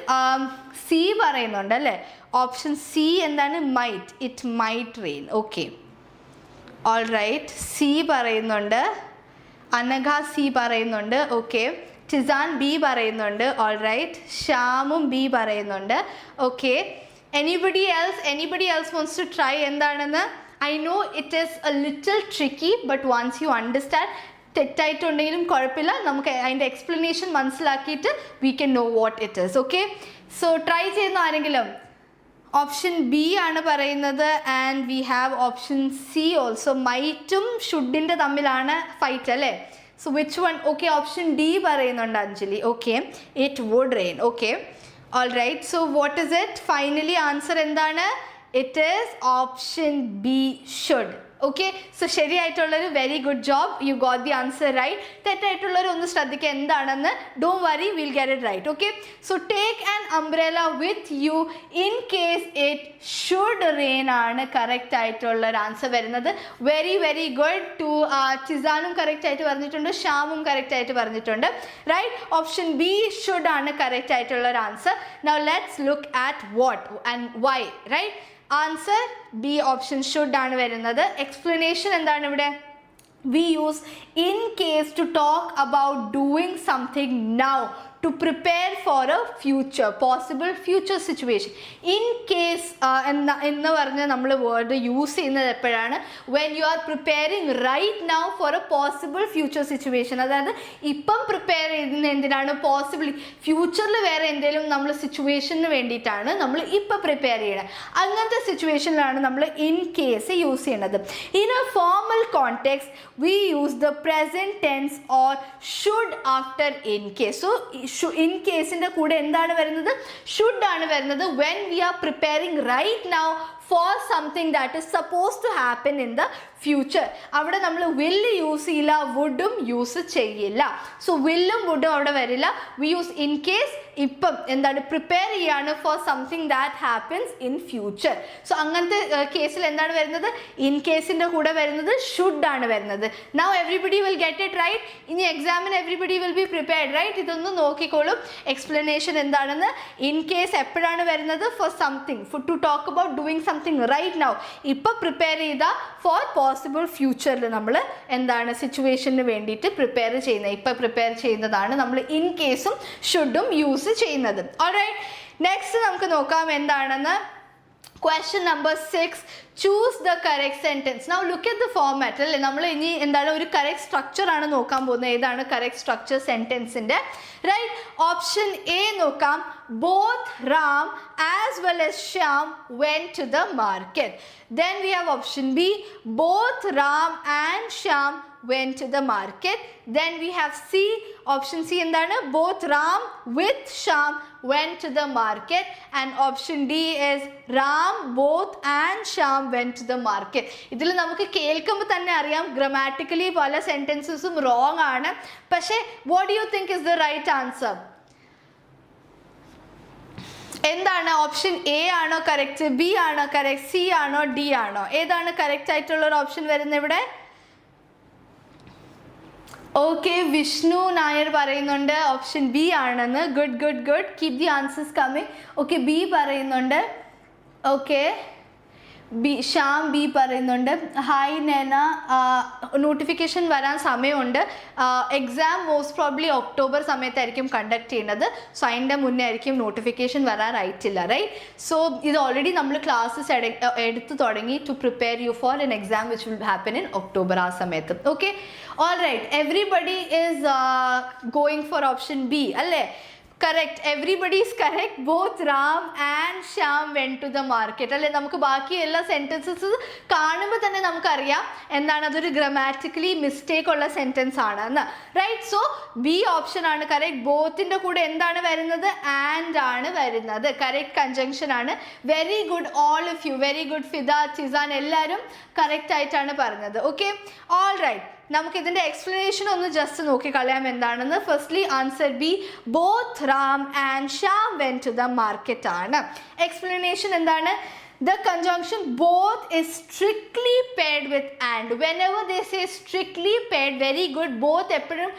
C പറയുന്നുണ്ട് അല്ലേ? ഓപ്ഷൻ സി എന്താണ്? Might, it might rain. Okay, all right, C പറയുന്നുണ്ട്, അനഘ സി പറയുന്നുണ്ട്. ഓക്കെ, ടിസാൻ ബി പറയുന്നുണ്ട്. ഓൾ റൈറ്റ്, ശ്യാമും ബി പറയുന്നുണ്ട്. Okay, anybody else wants to try എന്താണെന്ന്? I know it is a little tricky, but once you understand, തെറ്റായിട്ടുണ്ടെങ്കിലും കുഴപ്പമില്ല, നമുക്ക് അതിൻ്റെ എക്സ്പ്ലനേഷൻ മനസ്സിലാക്കിയിട്ട് we can know what it is. Okay, so try ചെയ്യുന്ന ആരെങ്കിലും? ഓപ്ഷൻ ബി ആണ് പറയുന്നത്, and we have option C also. മൈറ്റും ഷുഡിൻ്റെ തമ്മിലാണ് ഫൈറ്റ് അല്ലേ? So which one? Okay, option D പറയുന്നുണ്ട് Anjali. Okay, it would rain. Okay, all right, so what is it? Finally answer endana? It is option B, should. Okay, so ശരിയായിട്ടുള്ളൊരു very good job, you got the answer right. തെറ്റായിട്ടുള്ളവർ ഒന്ന് ശ്രദ്ധിക്കുക എന്താണെന്ന്. Don't worry, will get it right. Okay, so take an umbrella with you in case it should rain ആണ് കറക്റ്റ് ആയിട്ടുള്ളൊരു ആൻസർ വരുന്നത്. Very very good. ടു ചിസാനും കറക്റ്റ് ആയിട്ട് പറഞ്ഞിട്ടുണ്ട്, ശ്യാമും കറക്റ്റ് ആയിട്ട് പറഞ്ഞിട്ടുണ്ട്. റൈറ്റ്, ഓപ്ഷൻ ബി ഷുഡ് ആണ് കറക്റ്റ് ആയിട്ടുള്ളൊരു answer. Now let's look at what and why. Right, answer B option should ആണ് വരുന്നത്. എക്സ്പ്ലനേഷൻ എന്താണ് ഇവിടെ? We use in case to talk about doing something now to prepare for a future, possible future situation. In case എന്ന് പറഞ്ഞ് നമ്മൾ വേർഡ് യൂസ് ചെയ്യുന്നത് എപ്പോഴാണ്? when you are preparing right now for a possible future situation. അതായത് ഇപ്പം പ്രിപ്പയർ ചെയ്യുന്ന എന്തിനാണ്? പോസിബിളി ഫ്യൂച്ചറിൽ വേറെ എന്തെങ്കിലും നമ്മൾ സിറ്റുവേഷന് വേണ്ടിയിട്ടാണ് നമ്മൾ ഇപ്പം പ്രിപ്പയർ ചെയ്യണത്. അങ്ങനത്തെ സിറ്റുവേഷനിലാണ് നമ്മൾ ഇൻ കേസ് യൂസ് ചെയ്യണത്. In A formal context we use the present tense or should after in case. So in case ന്റെ കൂടെ എന്താണ് വരുന്നത്? should ആണ് വരുന്നത്. when we are preparing right now for something that is supposed to happen in the future. അവിടെ നമ്മൾ will യൂസ് ചെയ്യില്ല, വുഡും യൂസ് ചെയ്യില്ല. സോ വില്ലും വുഡും അവിടെ വരില്ല. We use in case. ഇപ്പം എന്താണ്? പ്രിപ്പയർ ചെയ്യാണ് for something that happens in future. So അങ്ങനത്തെ കേസിൽ എന്താണ് വരുന്നത്? ഇൻ കേസിൻ്റെ കൂടെ വരുന്നത് ഷുഡ് ആണ് വരുന്നത്. Now everybody will get it right. ഇനി എക്സാമിന് everybody will be prepared right. ഇതൊന്ന് നോക്കിക്കോളും എക്സ്പ്ലനേഷൻ എന്താണെന്ന്. ഇൻ കേസ് എപ്പോഴാണ് വരുന്നത്? For something, for to talk about doing something right now. ഇപ്പം പ്രിപ്പയർ ചെയ്ത ഫോർ പോസിബിൾ ഫ്യൂച്ചറിൽ നമ്മൾ എന്താണ് സിറ്റുവേഷന് വേണ്ടിയിട്ട് പ്രിപ്പയർ ചെയ്യുന്നത്. ഇപ്പം പ്രിപ്പയർ ചെയ്യുന്നതാണ് നമ്മൾ ഇൻ കേസും ഷുഡും യൂസ് ചെയ്യുന്നത്. ഓൾറൈറ്റ്, നെക്സ്റ്റ് നമുക്ക് നോക്കാം എന്താണെന്ന്. Question number 6, choose the correct sentence. Now look at the format. അല്ലേ, നമ്മൾ ഇനി എന്താണ് ഒരു കറക്റ്റ് സ്ട്രക്ചർ ആണ് നോക്കാൻ പോകുന്നത്. ഏതാണ് കറക്റ്റ് സ്ട്രക്ചർ സെന്റൻസിന്റെ? റൈറ്റ്, ഓപ്ഷൻ എ നോക്കാം. both Ram as well as Shyam went to the market. Then we have option B, both Ram and Shyam went to the market. Then we have C, option C എന്താണ്? both Ram with Shyam went to the market. And option D is Ram, both and Shyam went to the market. ഇതിൽ നമുക്ക് കേൾക്കുമ്പോൾ തന്നെ അറിയാം ഗ്രാമാറ്റിക്കലി പല സെന്റൻസസും റോങ് ആണ്. പക്ഷേ what do you think is the right answer? എന്താണ്? ഓപ്ഷൻ എ ആണോ കറക്റ്റ്? ബി ആണോ കറക്റ്റ്? സി ആണോ? ഡി ആണോ? ഏതാണ് കറക്റ്റ് ആയിട്ടുള്ള ഒരു ഓപ്ഷൻ വരുന്നത് ഇവിടെ? ഓക്കെ, വിഷ്ണു നായർ പറയുന്നുണ്ട് ഓപ്ഷൻ ബി ആണെന്ന്. Good good good, keep the answers coming. Okay, B പറയുന്നുണ്ട്. ഓക്കെ, ബി ശ്യാം ബി പറയുന്നുണ്ട്. ഹായ് നെന, നോട്ടിഫിക്കേഷൻ വരാൻ സമയമുണ്ട്. എക്സാം മോസ്റ്റ് പ്രോബ്ലി ഒക്ടോബർ സമയത്തായിരിക്കും കണ്ടക്ട് ചെയ്യുന്നത്. സോ അതിൻ്റെ മുന്നേ ആയിരിക്കും നോട്ടിഫിക്കേഷൻ വരാറായിട്ടില്ല. റൈറ്റ്, സോ ഇത് ഓൾറെഡി നമ്മൾ ക്ലാസ്സസ് എടുത്തു തുടങ്ങി to prepare you for an exam which will happen in October ആ സമയത്ത്. Okay, all right, everybody is going for option B അല്ലേ? correct, everybody is correct. Both Ram and Shyam went to the market. അല്ലെ നമുക്ക് ബാക്കി എല്ലാ സെന്റൻസസ് കാണുമ്പോൾ തന്നെ നമുക്കറിയാം എന്താണ് അതൊരു ഗ്രാമാറ്റിക്കലി മിസ്റ്റേക്ക് ഉള്ള സെന്റൻസ് ആണ് എന്ന്. റൈറ്റ്, സോ ബി ഓപ്ഷൻ ആണ് കറക്റ്റ്. ബോത്തിന്റെ കൂടെ എന്താണ് വരുന്നത്? ആൻഡ് ആണ് വരുന്നത്. കറക്റ്റ് കൺജങ്ഷൻ ആണ്. Very good all of you, very good Fida, Chisan, എല്ലാവരും കറക്റ്റ് ആയിട്ടാണ് പറഞ്ഞത്. Okay, all right. നമുക്ക് ഇതിന്റെ എക്സ്പ്ലനേഷൻ ഒന്ന് ജസ്റ്റ് നോക്കിക്കളയാം എന്താണെന്ന്. Firstly answer B, both Ram and Shyam went to the market ആണ്. എക്സ്പ്ലനേഷൻ എന്താണ്? The conjunction both is strictly paired with and. Whenever they say strictly paired, very good, both എപ്പോഴും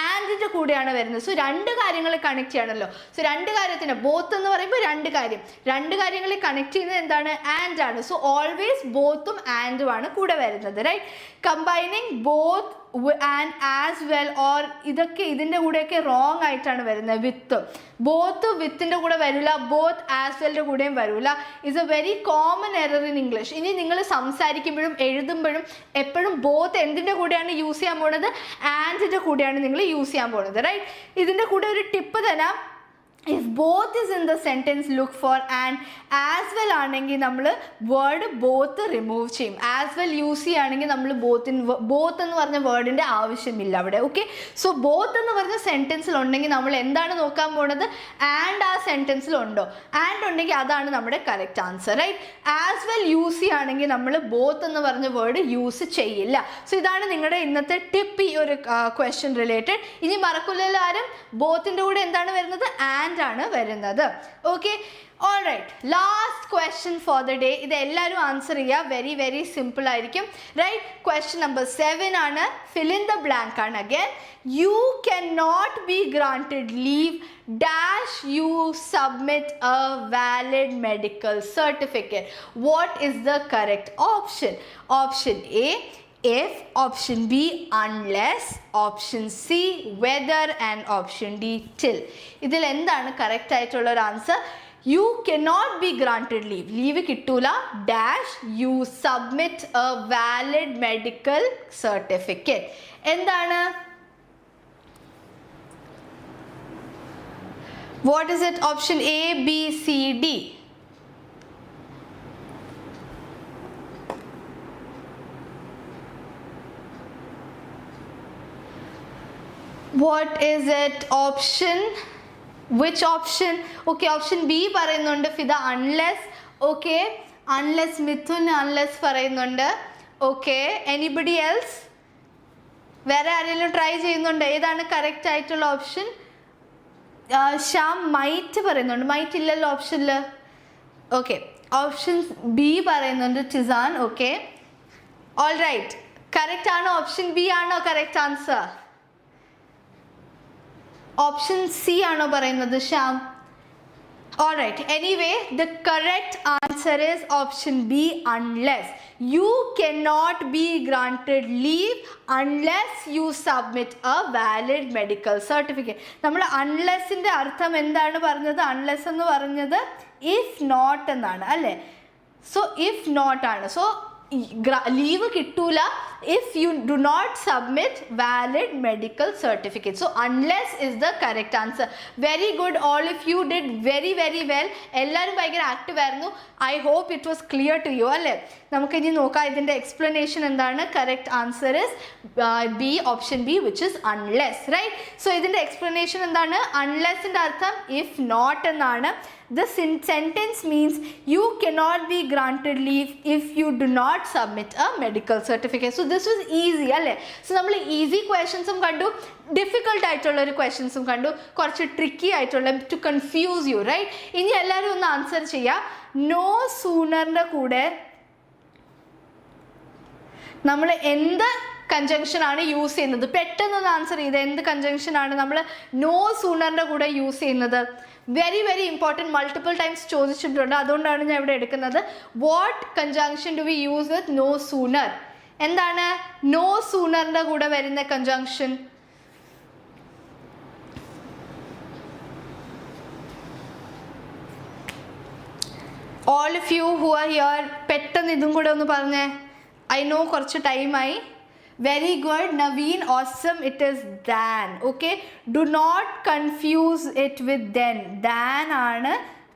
ആൻഡിന്റെ കൂടെയാണ് വരുന്നത്. സോ രണ്ട് കാര്യങ്ങളെ കണക്ട് ചെയ്യണമല്ലോ. സോ രണ്ട് കാര്യത്തിന് ബോത്ത് എന്ന് പറയുമ്പോൾ രണ്ട് കാര്യങ്ങളെ കണക്ട് ചെയ്യുന്നത് എന്താണ്? ആൻഡ് ആണ്. സോ ഓൾവേസ് ബോത്തും ആൻഡും ആണ് കൂടെ വരുന്നത്. Right, combining both and as well or ഇതൊക്കെ ഇതിൻ്റെ കൂടെയൊക്കെ റോങ് ആയിട്ടാണ് വരുന്നത്. വിത്ത്, ബോത്ത് വിത്തിൻ്റെ കൂടെ വരില്ല, ബോത്ത് ആസ് വെല്ലിൻ്റെ കൂടെയും വരില്ല. Is A very common error in English. ഇനി നിങ്ങൾ സംസാരിക്കുമ്പോഴും എഴുതുമ്പോഴും എപ്പോഴും ബോത്ത് എന്തിൻ്റെ കൂടെയാണ് യൂസ് ചെയ്യാൻ പോകുന്നത്? ആൻഡിൻ്റെ കൂടെയാണ് നിങ്ങൾ യൂസ് ചെയ്യാൻ പോകുന്നത്. റൈറ്റ്, ഇതിൻ്റെ കൂടെ ഒരു ടിപ്പ് തരാം. if both is in the sentence, look for and. as well ആണെങ്കിൽ നമ്മൾ വേർഡ് ബോത്ത് റിമൂവ് ചെയ്യും. ആസ് വെൽ യൂസ് ചെയ്യുകയാണെങ്കിൽ നമ്മൾ ബോത്ത് എന്ന് പറഞ്ഞ വേർഡിൻ്റെ ആവശ്യമില്ല അവിടെ. ഓക്കെ, സോ ബോത്ത് എന്ന് പറഞ്ഞ സെൻറ്റൻസിൽ ഉണ്ടെങ്കിൽ നമ്മൾ എന്താണ് നോക്കാൻ പോണത്? ആൻഡ് ആ സെൻറ്റൻസിൽ ഉണ്ടോ? ആൻഡ് ഉണ്ടെങ്കിൽ അതാണ് നമ്മുടെ correct answer. Right, as well use ചെയ്യുകയാണെങ്കിൽ നമ്മൾ ബോത്ത് എന്ന് പറഞ്ഞ വേർഡ് യൂസ് ചെയ്യില്ല. സോ ഇതാണ് നിങ്ങളുടെ ഇന്നത്തെ ടിപ്പ് ഈ ഒരു ക്വസ്റ്റ്യൻ റിലേറ്റഡ്. ഇനി മറക്കില്ലല്ലോ ആരും, ബോത്തിൻ്റെ കൂടെ എന്താണ് വരുന്നത്? ആൻഡ് ആണ് വരുന്നത്. Okay, all right, last question for the day. ഇത് എല്ലാവരും ആൻസർ ചെയ്യുക. വെരി വെരി സിമ്പിൾ ആയിരിക്കും. റൈറ്റ്, ക്വസ്റ്റ്യൻ നമ്പർ 7 ആണ്. fill in the blank ആണ്. again, you cannot be granted leave dash you submit a valid medical certificate. What is the correct option? Option A, if, option B, unless, option C, whether, and option D, till. ഇതിൽ എന്താണ് കറക്റ്റ് ആയിട്ടുള്ള ഒരു answer? You cannot be granted leave. Leave കിട്ടൂല. Dash you submit a valid medical certificate. എന്താണ്? What is it? Option A, B, C, D. What is it? Option, which option? Okay, option B പറയുന്നുണ്ട് Fida, unless. Okay, unless Mithun unless പറയുന്നുണ്ട്. Okay, anybody else? വേറെ ആരെങ്കിലും ട്രൈ ചെയ്യുന്നുണ്ട്? ഏതാണ് കറക്റ്റ് ആയിട്ടുള്ള ഓപ്ഷൻ? ശ്യാം മൈറ്റ് പറയുന്നുണ്ട്. മൈറ്റ് ഇല്ലല്ലോ ഓപ്ഷനിൽ. ഓക്കെ, ഓപ്ഷൻ ബി പറയുന്നുണ്ട് ചിസാൻ. ഓക്കെ, ഓൾ റൈറ്റ്, കറക്റ്റ് ആണോ? ഓപ്ഷൻ ബി ആണോ കറക്റ്റ് ആൻസർ? ഓപ്ഷൻ സി ആണോ പറയുന്നത് Shyam? all right, anyway, the correct answer is option B, unless. You cannot be granted leave unless you submit a valid medical certificate. നമ്മൾ unlessന്റെ അർത്ഥം എന്താണ് പറഞ്ഞത്? unless എന്ന് പറഞ്ഞത് if not എന്നാണ് അല്ലേ? സോ if not ആണ്. സോ ലീവ് കിട്ടൂല if you do not submit valid medical certificate. So unless is the correct answer. Very good, all of you did very very well. എല്ലാവരും ഭയങ്കര ആക്റ്റീവ് ആയിരുന്നു. I hope it was clear to you അല്ലേ? നമുക്ക് ഇനി നോക്കാം ഇതിൻ്റെ എക്സ്പ്ലനേഷൻ എന്താണ്. Correct answer is B, option B, which is unless. Right, so ഇതിൻ്റെ എക്സ്പ്ലനേഷൻ എന്താണ്? unlessൻ്റെ അർത്ഥം if not എന്നാണ്. The sentence means you cannot be granted leave if you do not submit a medical certificate. So this was easy അല്ലേ? സോ നമ്മൾ ഈസി ക്വസ്റ്റ്യൻസും കണ്ടു, ഡിഫിക്കൽട്ട് ആയിട്ടുള്ള ഒരു ക്വസ്റ്റ്യൻസും കണ്ടു, കുറച്ച് ട്രിക്കി ആയിട്ടുള്ള ടു കൺഫ്യൂസ് യു. റൈറ്റ്, ഇനി എല്ലാവരും ഒന്ന് ആൻസർ ചെയ്യുക. നോ സൂണറിൻ്റെ കൂടെ നമ്മൾ എന്ത് കൺജങ്ഷൻ ആണ് യൂസ് ചെയ്യുന്നത്? പെട്ടെന്നൊന്ന് ആൻസർ ചെയ്ത് എന്ത് കൺജങ്ഷൻ ആണ് നമ്മൾ നോ സൂണറിൻ്റെ കൂടെ യൂസ് ചെയ്യുന്നത്? Very very important, multiple times ചോദിച്ചിട്ടുണ്ട്, അതുകൊണ്ടാണ് ഞാൻ ഇവിടെ എടുക്കുന്നത്. What conjunction do we use with no sooner? എന്താണ് നോ സൂണറിൻ്റെ കൂടെ വരുന്ന conjunction? all of you who are here, പെട്ടെന്ന് ഇതും കൂടെ ഒന്ന് പറഞ്ഞേ. ഐ നോ കുറച്ച് ടൈമായി. Very good, Naveen. Awesome. It is than. Okay. Do not confuse it with then. Than ആണ്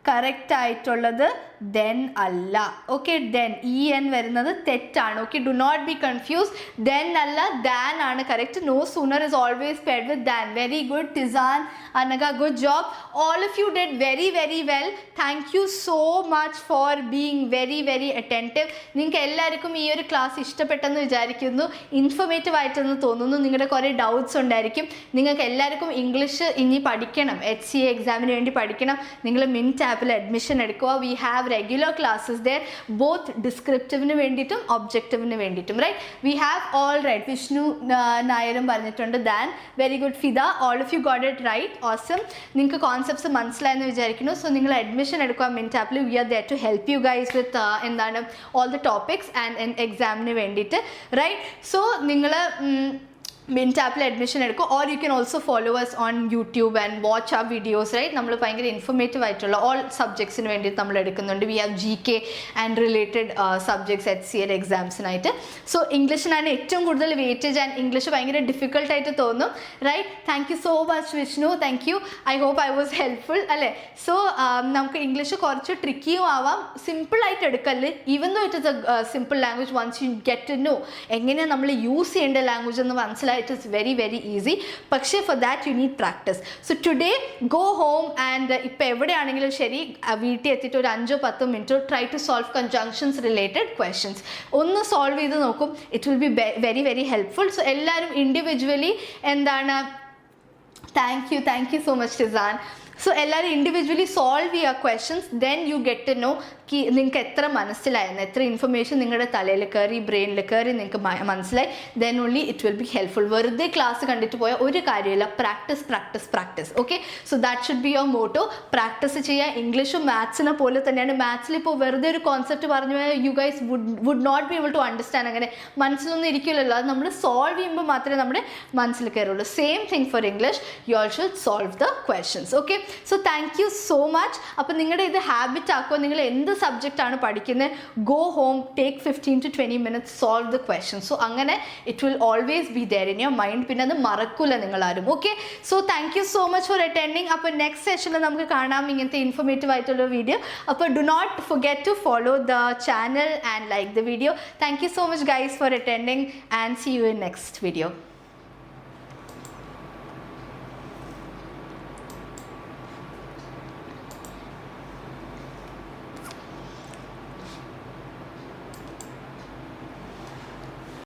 correct ആയിട്ടുള്ളത്, then അല്ല. Okay, then en വരുന്നത് തെറ്റാണ്. Okay, do not be confused. Then അല്ല, than ആണ് correct. No sooner is always paired with than. Very good, Tizan, Anaga, good job. All of you did very well. Thank you so much for being very attentive. നിങ്ങൾക്ക് എല്ലാവർക്കും ഈ ഒരു ക്ലാസ് ഇഷ്ടപ്പെട്ടെന്ന് വിചാരിക്കുന്നു, ഇൻഫോർമേറ്റീവ് ആയിട്ടെന്ന് തോന്നുന്നു. നിങ്ങളുടെ കുറേ ഡൗട്ട്സ് ഉണ്ടായിരിക്കും. നിങ്ങൾക്ക് എല്ലാവർക്കും ഇംഗ്ലീഷ് ഇനി പഠിക്കണം, HCA എക്സാമിന് വേണ്ടി പഠിക്കണം. നിങ്ങൾ മിൻറ്റ് ആപ്പിൽ അഡ്മിഷൻ എടുക്കുക. We have regular classes there, both descriptive-ന് വേണ്ടിയിട്ടും objective-ന് വേണ്ടിയിട്ടും, right? We have all right. Vishnu നായരും പറഞ്ഞിട്ടുണ്ട് than. Very good, Fida. All of you got it right. Awesome. നിങ്ങൾക്ക് കോൺസെപ്റ്റ്സ് മനസ്സിലായെന്ന് വിചാരിക്കുന്നു. സോ നിങ്ങൾ അഡ്മിഷൻ എടുക്കുക മിൻറ്റ് ആപ്പിൽ. We are there to help you guys with എന്താണ് all the topics and എക്സാമിന് വേണ്ടിയിട്ട്, right? സോ നിങ്ങൾ മിൻറ്റ് ആപ്പിൽ അഡ്മിഷൻ എടുക്കും. Or you can also follow us on YouTube and watch our videos, right? നമ്മൾ ഭയങ്കര ഇൻഫോർമേറ്റീവ് ആയിട്ടുള്ള ഓൾ സബ്ജക്ട്സിന് വേണ്ടിയിട്ട് നമ്മൾ എടുക്കുന്നുണ്ട്. We have GK and related subjects HCA എക്സാംസിനായിട്ട്. സോ ഇംഗ്ലീഷിനാണ് ഏറ്റവും കൂടുതൽ വെയിറ്റേജ് ആൻഡ് ഇംഗ്ലീഷ് ഭയങ്കര ഡിഫിക്കൽട്ടായിട്ട് തോന്നും, right? Thank you so much Vishnu, thank you. I hope I was helpful, അല്ലേ? സോ നമുക്ക് ഇംഗ്ലീഷ് കുറച്ച് ട്രിക്കിയും ആവാം, സിമ്പിളായിട്ട് എടുക്കല്ലേ. Even though it is a simple language, once you get to know എങ്ങനെയാണ് നമ്മൾ യൂസ് ചെയ്യേണ്ട ലാംഗ്വേജ് എന്ന് മനസ്സിലായി, it is very easy. പക്ഷേ for that you need practice. So today go home and ഇപ്പോൾ എവിടെയാണെങ്കിലും ശരി വീട്ടിൽ എത്തിയിട്ട് ഒരു 5-10 minute try to solve conjunctions related questions. ഒന്ന് സോൾവ് ചെയ്ത് നോക്കും. It will be very helpful. So എല്ലാവരും ഇൻഡിവിജ്വലി എന്താണ്, thank you so much, Tizan. സോ എല്ലാവരും ഇൻഡിവിജ്വലി സോൾവ് ചെയ്യുക questions. Then you get to know നിങ്ങൾക്ക് എത്ര മനസ്സിലായെന്ന്, എത്ര ഇൻഫർമേഷൻ നിങ്ങളുടെ തലയിൽ കയറി, ബ്രെയിനിൽ കയറി നിങ്ങൾക്ക് മനസ്സിലായി. Then only it will be helpful. വെറുതെ ക്ലാസ് കണ്ടിട്ട് പോയാൽ ഒരു കാര്യമില്ല. Practice. Okay, so that should be your motto. Practice ചെയ്യുക. ഇംഗ്ലീഷും മാത്സിനെ പോലെ തന്നെയാണ്. മാത്സിൽ ഇപ്പോൾ വെറുതെ ഒരു കോൺസെപ്റ്റ് പറഞ്ഞു പോയാൽ you guys would not be able to understand. അങ്ങനെ മനസ്സിലൊന്നും ഇരിക്കില്ലല്ലോ. അത് നമ്മൾ സോൾവ് ചെയ്യുമ്പോൾ മാത്രമേ നമ്മുടെ മനസ്സിൽ കയറുള്ളൂ. Same thing for English. You all should solve the questions. Okay, so thank you so much. അപ്പോൾ നിങ്ങളുടെ ഇത് ഹാബിറ്റ് ആക്കുക. നിങ്ങൾ എന്ത് സബ്ജക്റ്റ് ആണ് പഠിക്കുന്നത്, go home, take 15 to 20 minutes, solve the question. So അങ്ങനെ it will always be there in your mind. പിന്നെ അത് മറക്കില്ല നിങ്ങളാരും. Okay, so thank you so much for attending. അപ്പോൾ നെക്സ്റ്റ് സെഷനിൽ നമുക്ക് കാണാം ഇങ്ങനത്തെ ഇൻഫോർമേറ്റീവ് ആയിട്ടുള്ള വീഡിയോ. അപ്പോൾ do not forget to follow the channel and like the video. Thank you so much guys for attending and see you in next video.